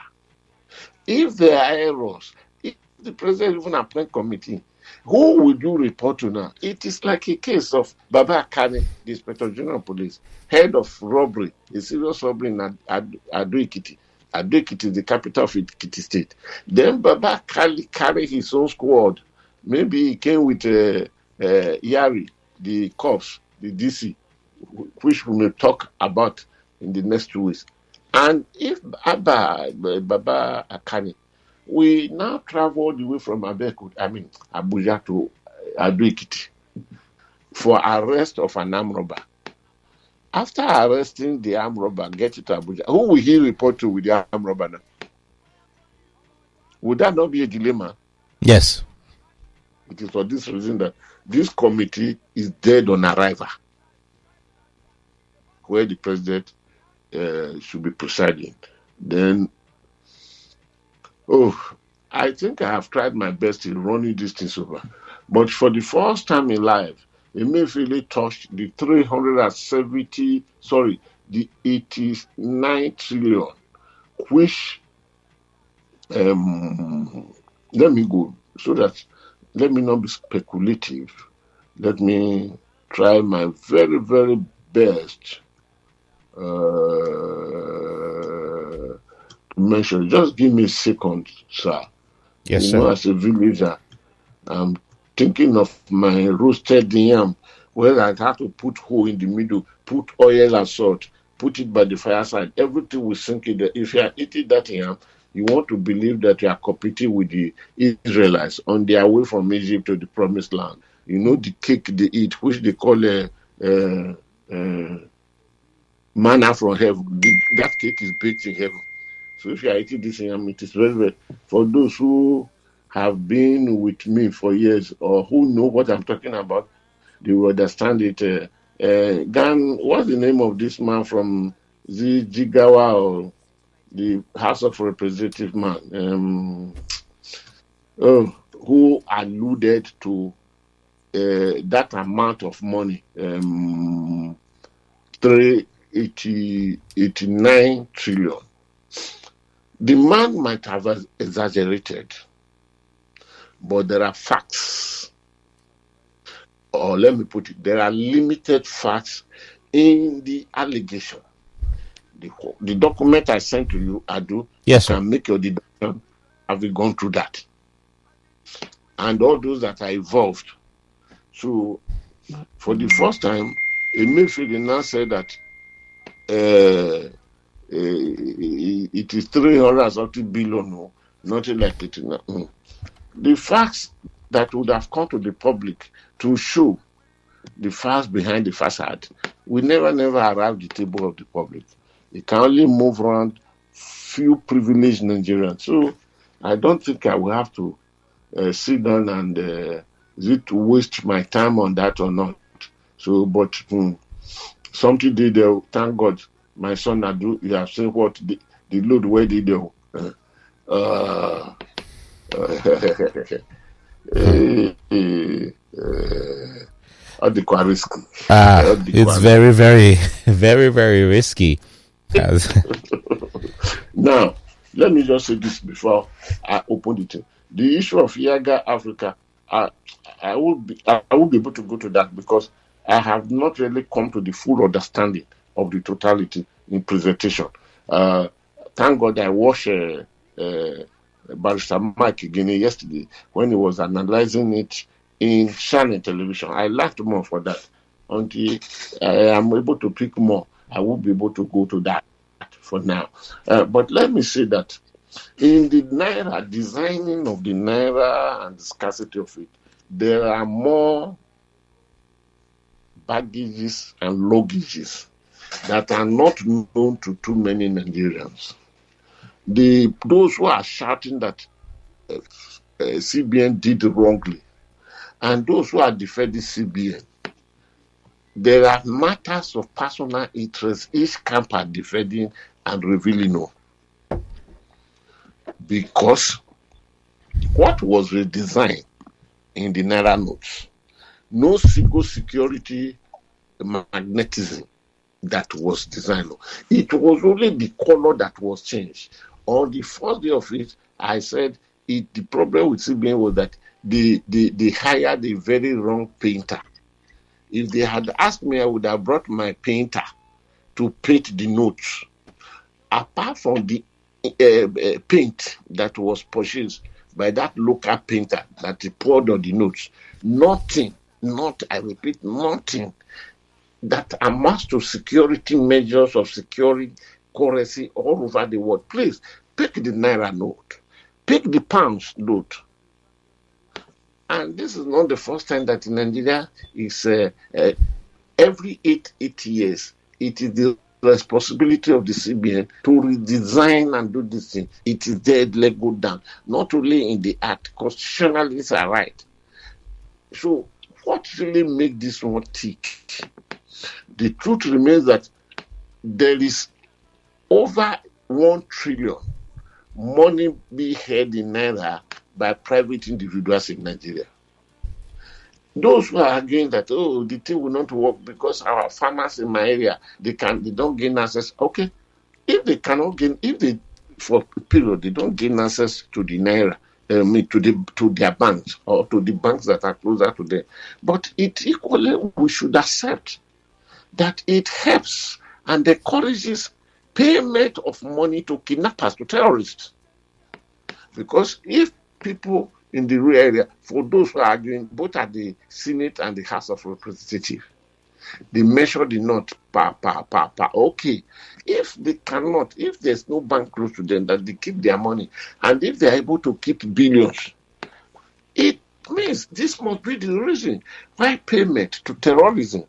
If there are errors, if the president even appoint committee, who would you report to now? It is like a case of Baba Akane, the Inspector General of Police, head of robbery, a serious robbery in Ado-Ekiti. Ado-Ekiti is the capital of Ekiti State. Then Baba Akane carry his own squad. Maybe he came with Yari, the cops, the DC, which we may talk about in the next 2 weeks. And if Baba Akane, we now travel all the way from Abuja to Ado-Ekiti for arrest of an armed robber. After arresting the armed robber, get it to Abuja, who will he report to with the armed robber now? Would that not be a dilemma? Yes. It is for this reason that this committee is dead on arrival, where the president should be presiding. Then Oh, I think I have tried my best in running this thing over. But for the first time in life, Emefiele touched the 370, sorry, the 89 trillion, which, let me go, so that, let me not be speculative. Let me try my very, very best mention. Just give me a second, sir. Yes, You sir. know, as a villager, I'm thinking of my roasted yam, where I have to put hole in the middle, put oil and salt, put it by the fireside. Everything will sink in there. If you are eating that yam, you want to believe that you are competing with the Israelites on their way from Egypt to the promised land. You know, the cake they eat, which they call manna from heaven. That cake is baked in heaven. So if you are eating this yam, it is very, very, for those who have been with me for years or who know what I'm talking about, they will understand it. Gan, what's the name of this man from Jigawa or the House of Representative man? Who alluded to that amount of money, 389 trillion. The man might have exaggerated, but there are facts, or let me put it, there are limited facts in the allegation. The document I sent to you, Adu, Yes, you sir. can make your deduction. Have you gone through that? And all those that are involved. So, for the first time, Emefiele now said that it is 300 billion, no, nothing like it. No. The facts that would have come to the public to show the facts behind the facade will never arrive the table of the public. It can only move around few privileged Nigerians. So I don't think I will have to sit down and is it to waste my time on that or not. So, but something did there. Thank God, my son Adu, you have seen what the load where did there. Risky. It's very, very, very, very risky. Now, let me just say this before I open the thing. The issue of Yiaga Africa, I will be able to go to that because I have not really come to the full understanding of the totality in presentation. Thank God I watched Barrister Mike again yesterday when he was analyzing it in Shannon television. I laughed more for that. Until I am able to pick more, I will be able to go to that for now. But let me say that in the Naira, designing of the Naira and the scarcity of it, there are more baggages and luggages that are not known to too many Nigerians. Those who are shouting that CBN did wrongly, and those who are defending CBN, there are matters of personal interest each camp are defending and revealing on. Because what was redesigned in the Naira Notes, no single security magnetism that was designed. It was only the color that was changed. On the first day of it, I said the problem with CBN was that they hired a very wrong painter. If they had asked me, I would have brought my painter to paint the notes. Apart from the paint that was purchased by that local painter that he poured on the notes, nothing that amounts to security measures of securing currency all over the world. Please, pick the Naira note, pick the pounds note. And this is not the first time that in Nigeria is every 8 years, it is the responsibility of the CBN to redesign and do this thing. It is there, let go down. Not only in the act, constitutionalists are right. So what really makes this one tick? The truth remains that there is over 1 trillion money be held in Naira by private individuals in Nigeria. Those who are arguing that, the thing will not work because our farmers in my area, they don't gain access. Okay, if they cannot gain, for a period they don't gain access to the Naira, to their banks or to the banks that are closer to them. But it equally, we should accept that it helps and encourages payment of money to kidnappers, to terrorists. Because if people in the rural area, for those who are arguing both at the Senate and the House of Representatives, they measure the nut per. Okay, if they cannot, if there's no bank close to them that they keep their money, and if they're able to keep billions, it means this must be the reason why payment to terrorism,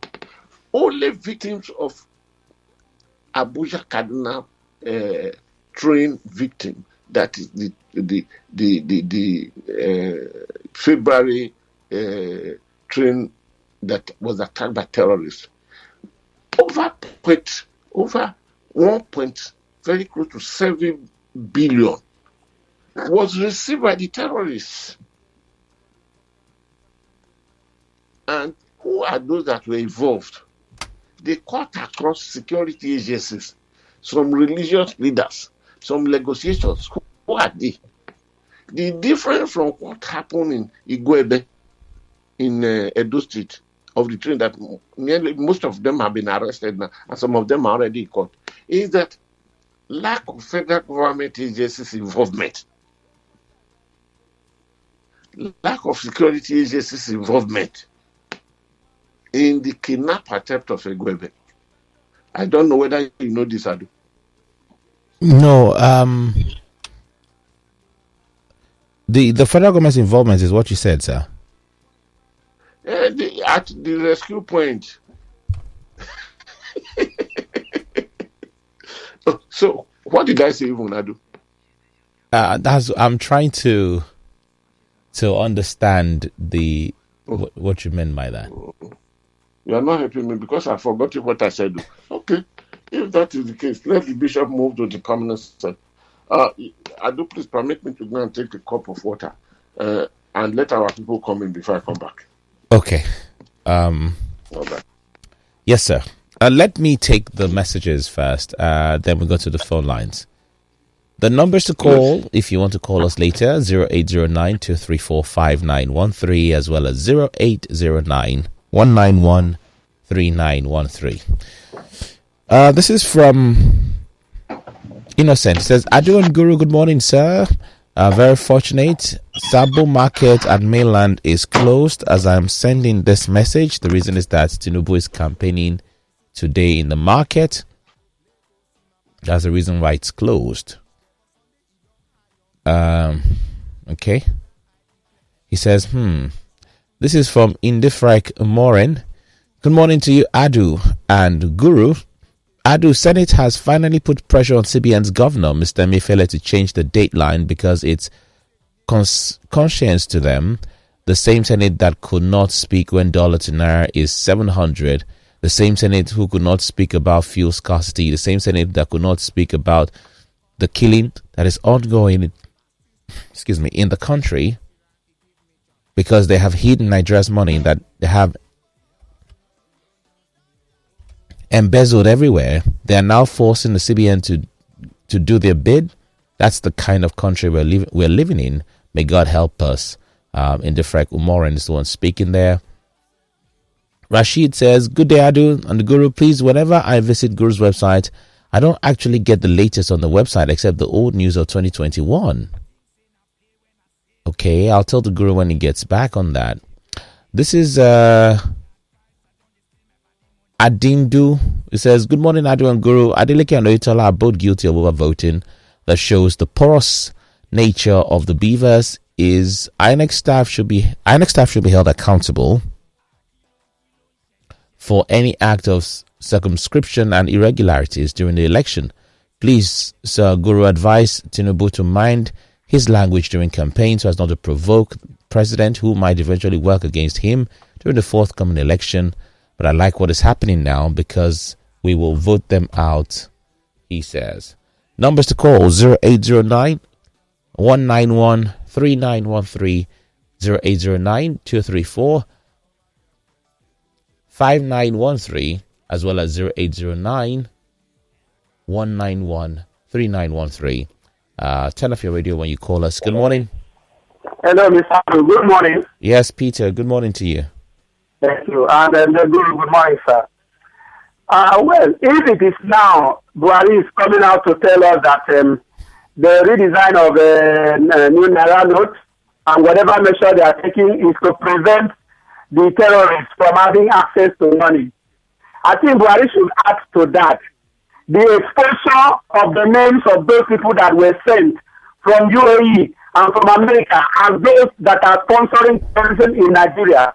only victims of Abuja Kaduna train victim, that is the February train that was attacked by terrorists. Over 1 point, very close to 7 billion was received by the terrorists. And who are those that were involved? They cut across security agencies, some religious leaders, some negotiations. Who are they? The difference from what happened in Igwebe, in Edo State, of the train that nearly most of them have been arrested now, and some of them are already in court, is that lack of federal government agencies involvement, lack of security agencies involvement in the kidnap attempt of Igwebe. I don't know whether you know this, Adu. No, the federal government's involvement is what you said, sir. At the rescue point. So, what did I say, even, Adu? I'm trying to understand what you meant by that. You are not helping me because I forgot what I said. Okay, if that is the case, let the bishop move to the permanent side. Adu, please permit me to go and take a cup of water and let our people come in before I come back. Okay. Okay. Yes, sir. Let me take the messages first. Then we go to the phone lines. The numbers to call, if you want to call us later, 0809-234-5913, as well as 0809-191-3913. This is from Innocent. It says, Adu and Guru, good morning, sir. Very fortunate. Sabo Market at Mainland is closed as I'm sending this message. The reason is that Tinubu is campaigning today in the market. That's the reason why it's closed. Okay. He says, This is from Indifrek Morin. Good morning to you, Adu and Guru. Adu, Senate has finally put pressure on CBN's governor, Mr. Emefiele, to change the dateline because it's conscience to them. The same Senate that could not speak when dollar to naira is 700. The same Senate who could not speak about fuel scarcity. The same Senate that could not speak about the killing that is ongoing in the country because they have hidden Nigeria's money that they have embezzled everywhere. They are now forcing the CBN to do their bid. That's the kind of country we're living in. May God help us. Indifrek Umoran is the one speaking there. Rashid says, good day, Adu and the Guru. Please, whenever I visit Guru's website, I don't actually get the latest on the website except the old news of 2021. Okay, I'll tell the Guru when he gets back on that. This is Adindu. It says, good morning, Adu and Guru. Adeleke and Oyetola are both guilty of overvoting. That shows the porous nature of the beavers. Is INEC staff should be held accountable for any act of circumscription and irregularities during the election. Please, Sir Guru, advise Tinubu to mind his language during campaign so as not to provoke the president who might eventually work against him during the forthcoming election. But I like what is happening now because we will vote them out, he says. Numbers to call 0809 191 3913 0809 234 5913 as well as 0809 191 3913. Turn off your radio when you call us. Good morning. Hello, Mr. Abdul. Good morning. Yes, Peter. Good morning to you. Thank you. And good morning, sir. Well, if it is now, Buhari is coming out to tell us that the redesign of new Naira Notes and whatever measure they are taking is to prevent the terrorists from having access to money. I think Buhari should add to that the exposure of the names of those people that were sent from UAE and from America as those that are sponsoring terrorism in Nigeria.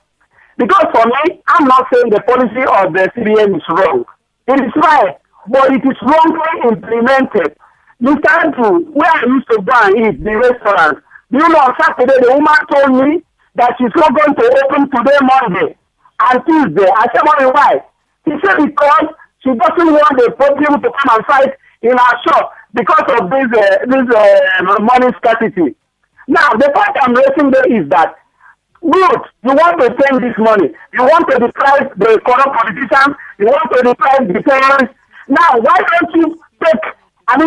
Because for me, I'm not saying the policy of the CBN is wrong. It is right, but it is wrongly implemented. Mr. Andrew, where I used to go and eat, the restaurant, you know, on Saturday, the woman told me that she's not going to open today, Monday, and Tuesday. I said, Mommy, why? She said, because she doesn't want the people to come and fight in her shop because of this money scarcity. Now, the point I'm raising there is that, good, you want to spend this money. You want to deprive the corrupt politicians. You want to deprive the terrorists. Now, why don't you take, the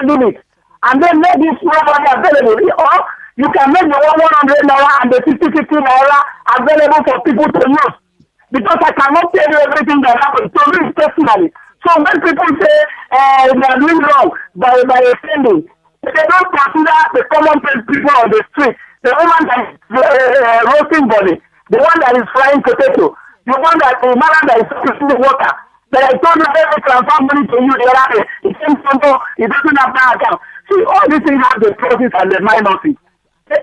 limit and then make this money available? Or you can make the 100 naira and the 50 naira available for people to use. Because I cannot tell you everything that happens to me personally. So when people say they are doing wrong by offending, they don't consider the common people on the street. The woman that is roasting body, the one that is frying potato, the man that is fixing the water. That I told you every transfer money to you the other day. It seems simple, it doesn't have that account. See, all these things have the pluses and the minuses. Okay?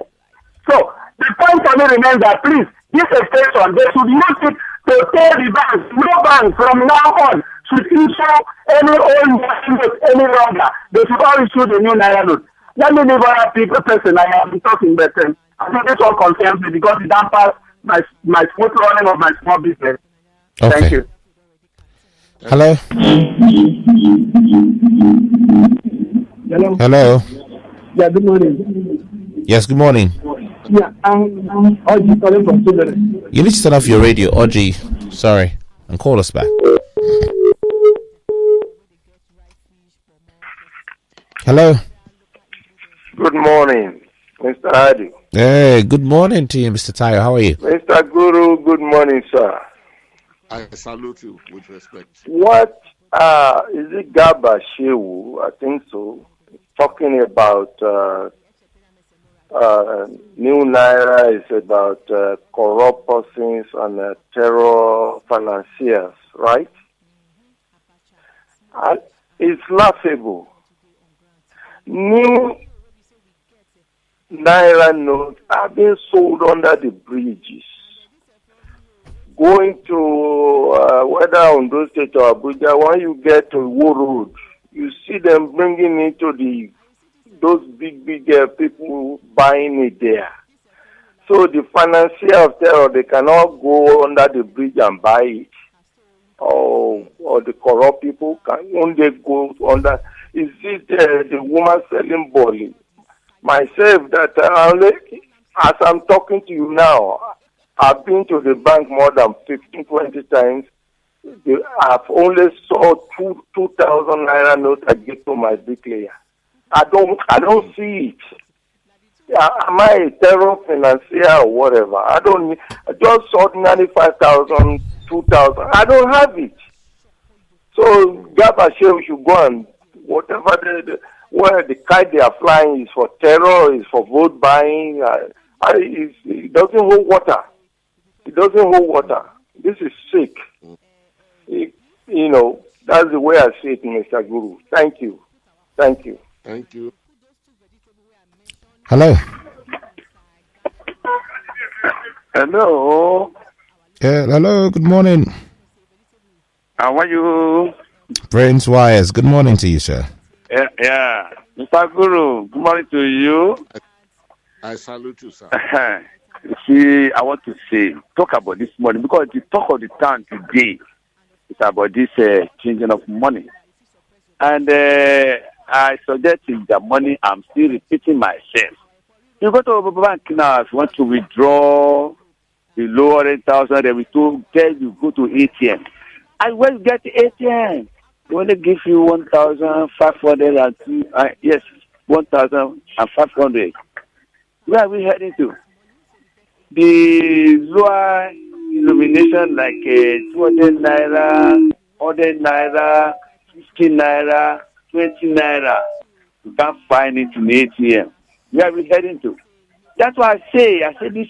So the point for me remains that please, this extension, they should use it to tell the banks, no bank from now on should issue any old note any longer. They should all issue the new Naira note. Let me leave other people person. I am talking, but I think this all concerns me because it hampers my smooth running of my small business. Okay. Thank you. Hello. Hello. Hello. Yeah, good morning. Yes, good morning. Yeah, I'm Oby calling from Tribune. You need to turn off your radio, Oby. Sorry, and call us back. Hello. Good morning, Mr. Adi. Hey, good morning to you, Mr. Tayo. How are you? Mr. Guru, good morning, sir. I salute you with respect. What is it Gaba Shehu, I think so, talking about new Naira is about corrupt persons and terror financiers, right? And it's laughable. New Naira notes are being sold under the bridges. Going to whether Ondo State or Abuja, when you get to Iwo Road, you see them bringing into those big people buying it there. So the financier of terror, they cannot go under the bridge and buy it. Or the corrupt people can only go under. Is it the woman selling body? Myself, that as I'm talking to you now, I've been to the bank more than 15, 20 times. I've only saw 2,000 Naira notes I give to my bricklayer. I don't see it. Am I a terror financier or whatever? I don't need, just ordinary 5,000, 2,000. I don't have it. So Gaba Shehu should go and whatever where the kite they are flying is for terror, is for vote buying. It doesn't hold water. It doesn't hold water. This is sick. That's the way I see it, Mr. Guru. Thank you. Thank you. Thank you. Hello. Hello. Hello. Good morning. How are you? Brains Wires. Good morning to you, sir. Yeah. Mr. Guru, good morning to you. I salute you, sir. See, I want to talk about this money because the talk of the town today is about this changing of money. And I suggest is the money. I'm still repeating myself. You go to a bank now if you want to withdraw the lower 1,000, they will tell you go to ATM. I will get ATM. They only give you 1,500 and yes, 1,500. Where are we heading to? The lower illumination like 200 naira, 100 naira, 50 naira, 20 naira. You can't find it in the ATM. Where are we heading to? That's why I say this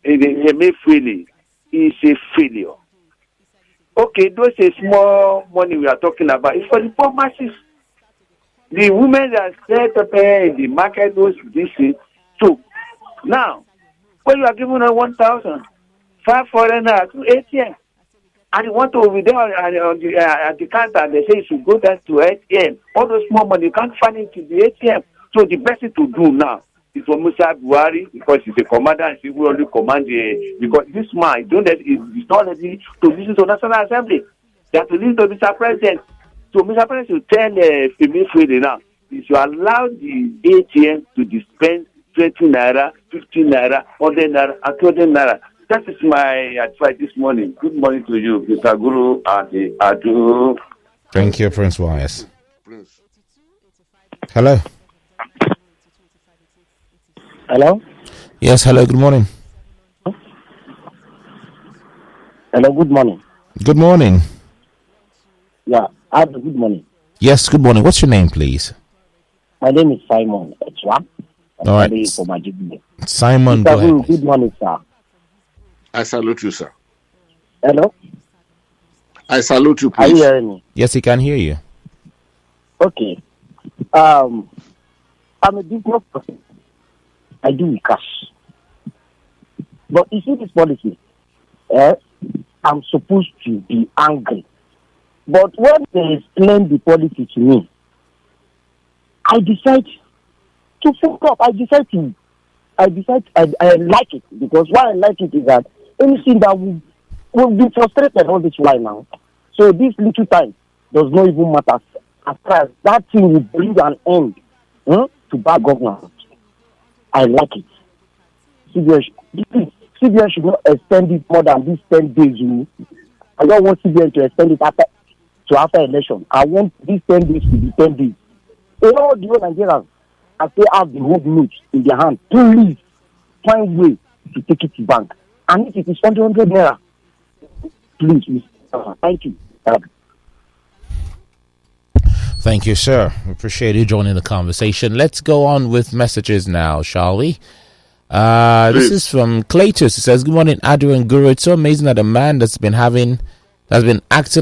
Emefiele is a failure. Okay, those a small money we are talking about. It's for the poor masses. The women that sell pepper in the market, those this is so. Now, when you are giving her 1,500 naira to ATM, and you want to over there at the counter, they say you should go down to ATM. All those small money you can't find it to the ATM. So the best thing to do now is for Buhari, because he's a commander and he will only command because this man is not ready to listen to National Assembly. They have to listen to Mr. President. So Mr. President should tell Emefiele now, he should allow the ATM to dispense 20 naira, 50 naira, 100 naira, and 200 naira. That is my advice this morning. Good morning to you, Mr. Guru and Adu. Thank you, Prince Wise. Hello. Hello? Yes, hello, good morning. Hello, good morning. Good morning. Yeah, good morning. Yes, good morning. What's your name, please? My name is Simon Echwa. All right. Simon, go ahead. Good morning, sir. I salute you, sir. Hello? I salute you, please. Are you hearing me? Yes, he can hear you. Okay. I'm a business person. I do with cash. But you see this policy, I'm supposed to be angry. But when they explain the policy to me, I decide to fuck up. I like it, because why I like it is that anything that will be frustrated all this while now. So this little time does not even matter as far as that thing will bring an end to bad governance. I like it. CBN should not extend it more than these 10 days. I don't want CBN to extend it after election. I want these 10 days to be 10 days. All the Nigerians, as they have the whole notes in their hand, please find way to take it to bank. And if it is 100 naira, please, thank you. Thank you, sir. We appreciate you joining the conversation. Let's go on with messages now, shall we? This is from Cletus. It says, good morning, Adu and Guru. It's so amazing that a man that's been acting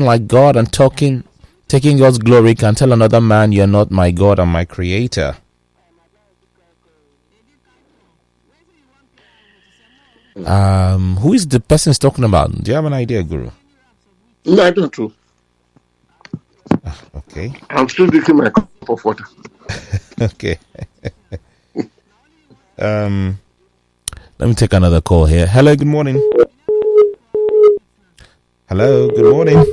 like God and taking God's glory can tell another man, you're not my God and my creator. Who is the person talking about? Do you have an idea, Guru? No, I don't know. Okay. I'm still drinking my cup of water. Okay. Let me take another call here. Hello, good morning. Hello, good morning.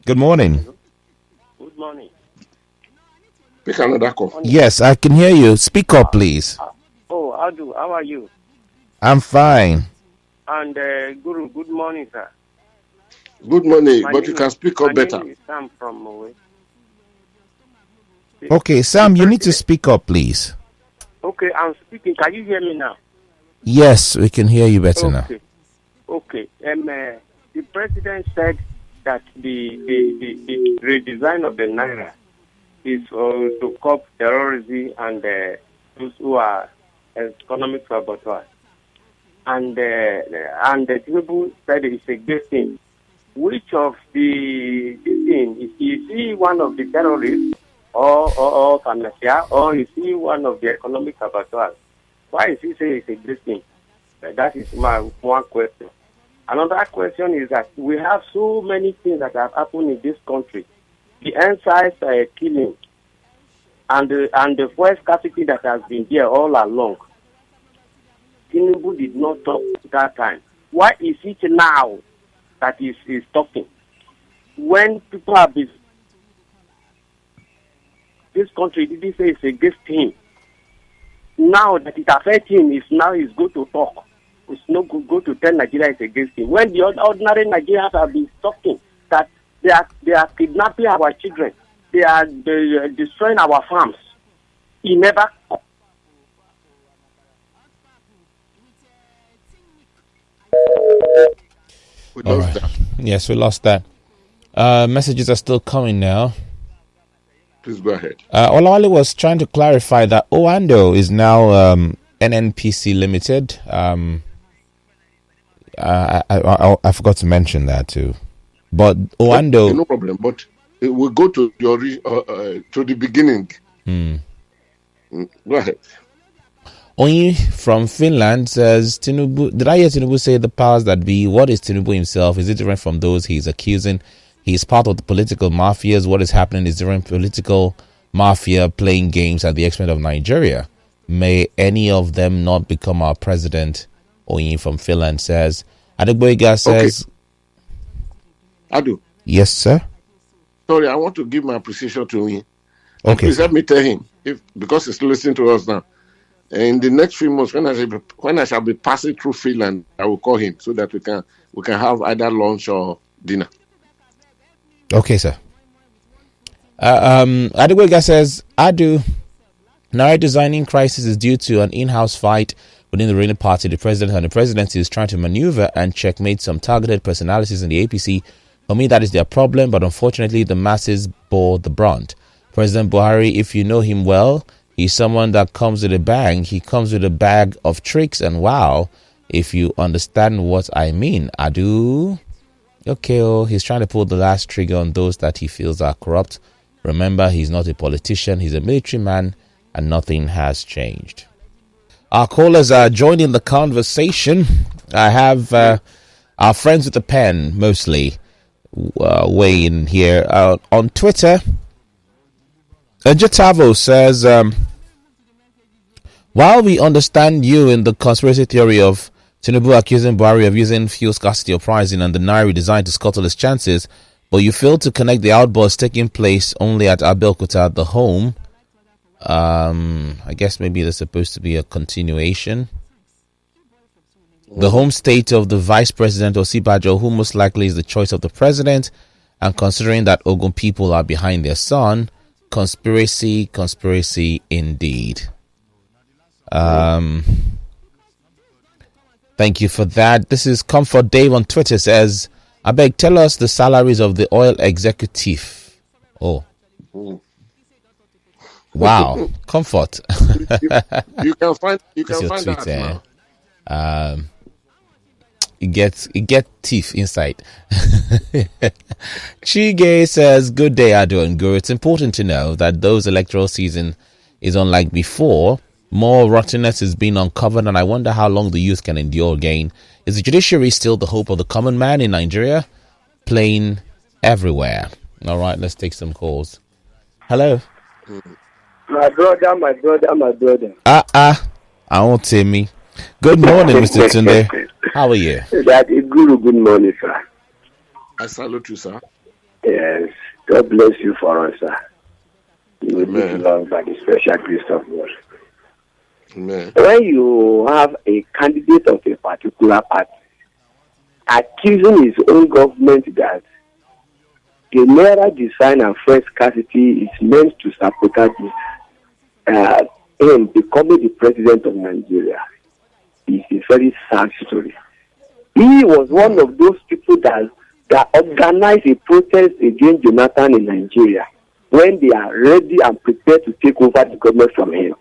Good morning. Good morning. Pick another call. Yes, I can hear you. Speak up, please. Oh, Adu, how are you? I'm fine. And Guru, good morning, sir. Good morning, but you can speak up better. My name is Sam from Mowe. Okay, Sam, you need to speak up, please. Okay, I'm speaking. Can you hear me now? Yes, we can hear you better now. Okay. The president said that the redesign of the Naira is to curb terrorism and those who are economic saboteurs. And the Tinubu said it's a good thing. Which of the thing is he one of the terrorists or financiers, or is he one of the economic saboteurs? Why is he saying it's a good thing? That is my one question. Another question is that we have so many things that have happened in this country. The ensigns killing and the fuel scarcity that has been there all along. Tinubu did not talk that time. Why is it now that is talking? When people have been this country didn't say it's against him. Now that it affects him, he's go to talk. It's not go to tell Nigeria is against him. When the ordinary Nigerians have been talking that they are kidnapping our children, they are destroying our farms. He never. We lost that. Yes, we lost that. Messages are still coming now. Please go ahead. Olawale was trying to clarify that Oando is now NNPC Limited. I forgot to mention that too. But Oando... Okay, no problem, but we'll go to your to the beginning. Go ahead. Only from Finland says, Tinubu, did I hear Tinubu say the powers that be? What is Tinubu himself? Is it different from those he's accusing? He's part of the political mafias. What is happening is different political mafia playing games at the expense of Nigeria. May any of them not become our president? Only from Finland says. Adegboyega says... Okay. Adu. Yes, sir? Sorry, I want to give my appreciation to him. Okay. Please let me tell him, because he's listening to us now. In the next few months, when I shall be passing through Finland, I will call him so that we can have either lunch or dinner. Okay, sir. Adegboyega says, Adu, Naira designing crisis is due to an in-house fight within the ruling party. The president and the presidency is trying to maneuver and checkmate some targeted personalities in the APC. For me, that is their problem, but unfortunately, the masses bore the brunt. President Buhari, if you know him well, he's someone that comes with a bang. He comes with a bag of tricks, and wow, if you understand what I mean. Adu, okay, he's trying to pull the last trigger on those that he feels are corrupt. Remember, he's not a politician, he's a military man, and nothing has changed. Our callers are joining the conversation. I have our friends with the pen, mostly, weigh in here. On Twitter, Jatavo says, while we understand you in the conspiracy theory of Tinubu accusing Buhari of using fuel scarcity or pricing and the Naira redesign to scuttle his chances, but you fail to connect the outburst taking place only at Abeokuta, the home. I guess maybe there's supposed to be a continuation. The home state of the vice president Osibajo, who most likely is the choice of the president, and considering that Ogun people are behind their son, conspiracy indeed. Thank you for that. This is Comfort Dave on Twitter says, I beg, tell us the salaries of the oil executive. Oh. Wow. Comfort. you can find that now. You get teeth inside. Chige says, good day, Adu and Guru. It's important to know that those electoral season is unlike before. More rottenness is being uncovered, and I wonder how long the youth can endure again. Is the judiciary still the hope of the common man in Nigeria? Plain everywhere. All right, let's take some calls. Hello. My brother. I won't say me. Good morning, Mr. Tunde. How are you? That is Guru. Good morning, sir. I salute you, sir. Yes. God bless you for us, sir. You will be Amen. loved by the special grace of God. Amen. When you have a candidate of a particular party accusing his own government that the Naira design and fresh scarcity is meant to sabotage him becoming the president of Nigeria, it's a very sad story. He was one of those people that organized a protest against Jonathan in Nigeria when they are ready and prepared to take over the government from him.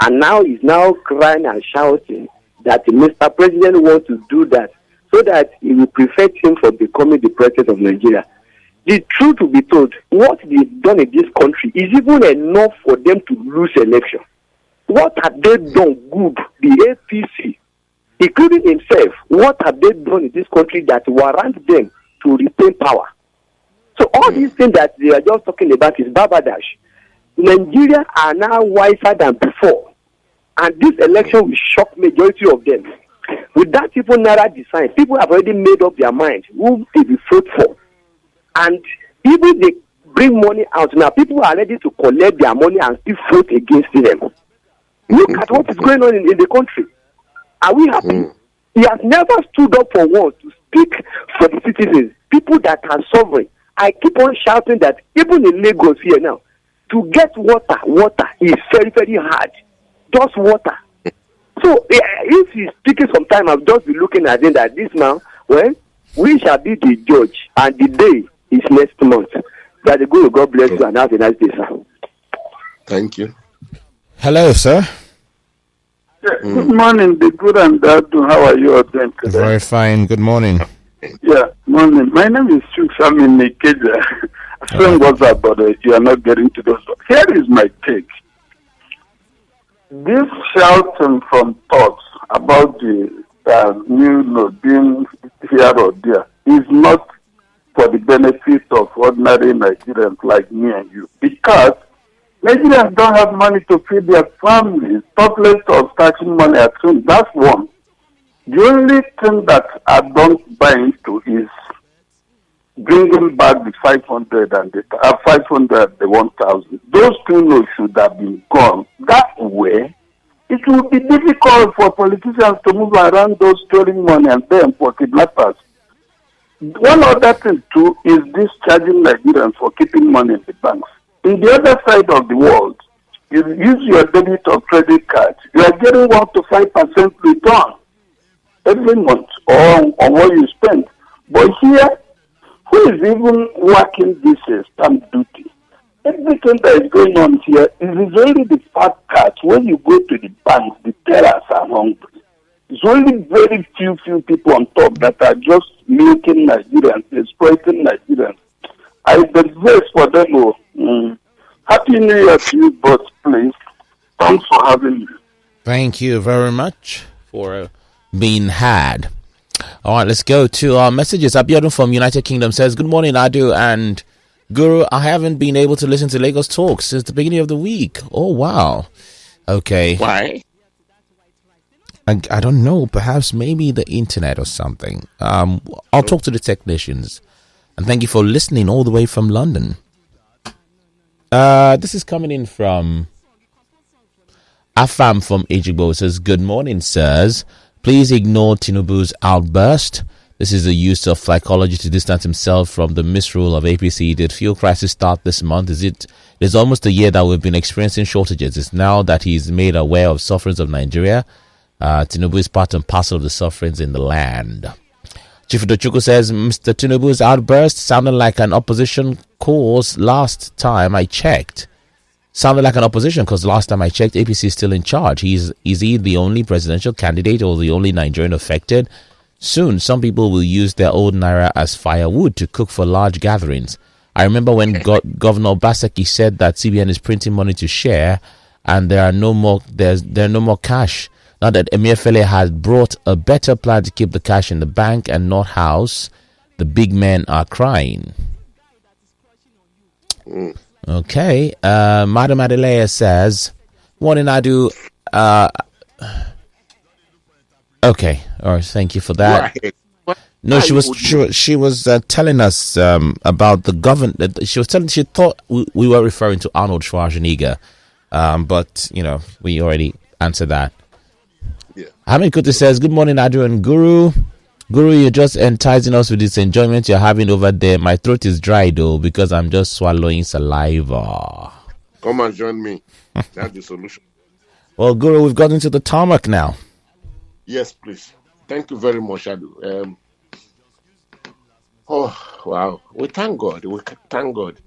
And now he's now crying and shouting that Mr. President wants to do that so that he will prevent him from becoming the president of Nigeria. The truth to be told, what they've done in this country is even enough for them to lose election. What have they done good, the APC, including himself, what have they done in this country that warrant them to retain power? So all these things that they are just talking about is babadash. Nigeria are now wiser than before. And this election will shock majority of them. With that people Naira design, people have already made up their mind who they will vote for. And even bring money out. Now people are ready to collect their money and still vote against them. Look at what is going on in the country. Are we happy? He has never stood up for once to speak for the citizens, people that are sovereign. I keep on shouting that even in Lagos here now, to get water is very, very hard. Just water. So if he's speaking sometime, I'll just be looking at him that this man, well, we shall be the judge, and the day is next month. That the good God bless you and have a nice day, sir. Thank you. Hello, sir. Yeah, good morning, the good and bad. How are you all doing today? Very fine. Good morning. Yeah, morning. My name is Chuks. I'm in Nikeja. Saying what's up, but you are not getting to those. Here is my take. This shouting from thoughts about the new law being here or there is not for the benefit of ordinary Nigerians like me and you, because Nigerians don't have money to feed their families, talk less of starting money at home. That's one. The only thing that I don't buy into is bringing back the 500 and the 500, the 1,000. Those two laws should have been gone. That way, it will be difficult for politicians to move around those stealing money and then for kidnappers. One other thing too is this charging Nigerians for keeping money in the banks. In the other side of the world, you use your debit or credit card, you are getting 1 to 5% return every month on what you spend. But here, who is even working this stamp duty? Everything that is going on here is only the fat cats. When you go to the banks, the tellers are hungry. It's only very few people on top that are just milking Nigerians, exploiting Nigerians. I advise for them. Happy New Year to you both, please. Thanks for having me. Thank you very much for being had. All right, let's go to our messages. Abiodun from United Kingdom says, good morning, Adu and Guru. I haven't been able to listen to Lagos Talk since the beginning of the week. Oh, wow. Okay. Why? I don't know. Perhaps maybe the internet or something. I'll talk to the technicians. And thank you for listening all the way from London. This is coming in from Afam from Ejigbo. It says, good morning, sirs. Please ignore Tinubu's outburst. This is the use of psychology to distance himself from the misrule of APC. Did fuel crisis start this month? It's almost a year that we've been experiencing shortages. It's now that he's made aware of sufferings of Nigeria. Tinubu is part and parcel of the sufferings in the land. Chief Dochuku says, Mr. Tinubu's outburst sounded like an opposition cause last time I checked. Sounded like an opposition because last time I checked, APC is still in charge. Is he the only presidential candidate or the only Nigerian affected? Soon, some people will use their old Naira as firewood to cook for large gatherings. I remember when Governor Obaseki said that CBN is printing money to share and there are no more cash. Now that Emefiele has brought a better plan to keep the cash in the bank and not house, the big men are crying. Okay. Madam Adelea says, morning, Adu. Okay. All right. Thank you for that. No, she was telling us about the government. She thought we were referring to Arnold Schwarzenegger. But, we already answered that. Yeah. Hamid Kuti says, good morning, Adu and Guru. Guru, you're just enticing us with this enjoyment you're having over there. My throat is dry, though, because I'm just swallowing saliva. Come and join me. That's the solution. Well, Guru, we've gotten to the tarmac now. Yes, please. Thank you very much, Adu. Oh, wow. We thank God. Thank God.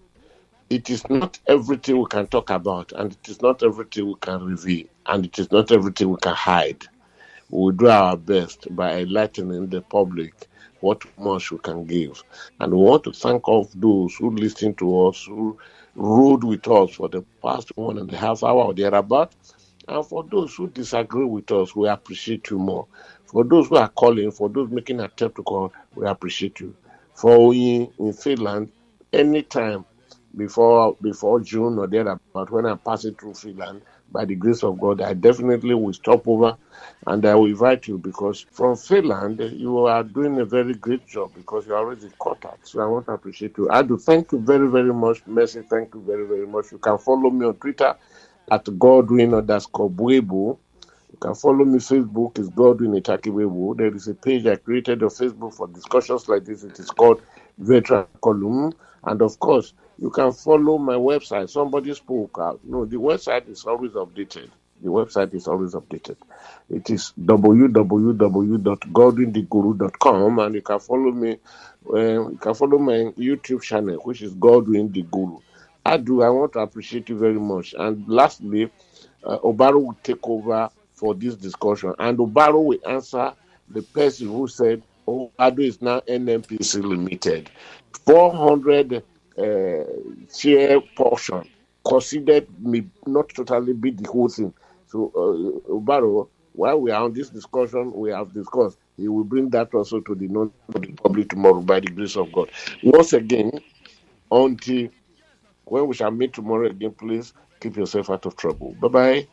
It is not everything we can talk about, and it is not everything we can reveal, and it is not everything we can hide. We will do our best by enlightening the public what much we can give. And we want to thank all of those who listened to us, who rode with us for the past 1.5 hours or thereabout. And for those who disagree with us, we appreciate you more. For those who are calling, for those making attempt to call, we appreciate you. For in Finland, anytime before June or thereabout, when I'm passing through Finland, by the grace of God, I definitely will stop over and I will invite you, because from Finland, you are doing a very great job because you're already in contact. So I want to appreciate you. I do. Thank you very, very much. Mercy, thank you very, very much. You can follow me on Twitter at Godwin_Buebo. You can follow me Facebook, is Godwin Itakiwewu. There is a page I created on Facebook for discussions like this. It is called Veteran Column. And of course, you can follow my website. Somebody spoke out. No, the website is always updated. The website is always updated. It is www.godwintheguru.com, and you can follow me. You can follow my YouTube channel, which is Godwin the Guru. I want to appreciate you very much. And lastly, Obaro will take over for this discussion, and Obaro will answer the person who said, Ado is now NNPC Limited. 400 share portion considered me not totally be the whole thing. So, Obaro, while we are on this discussion, we have discussed, he will bring that also to the non-public tomorrow by the grace of God. Once again, until when we shall meet tomorrow again, please keep yourself out of trouble. Bye-bye.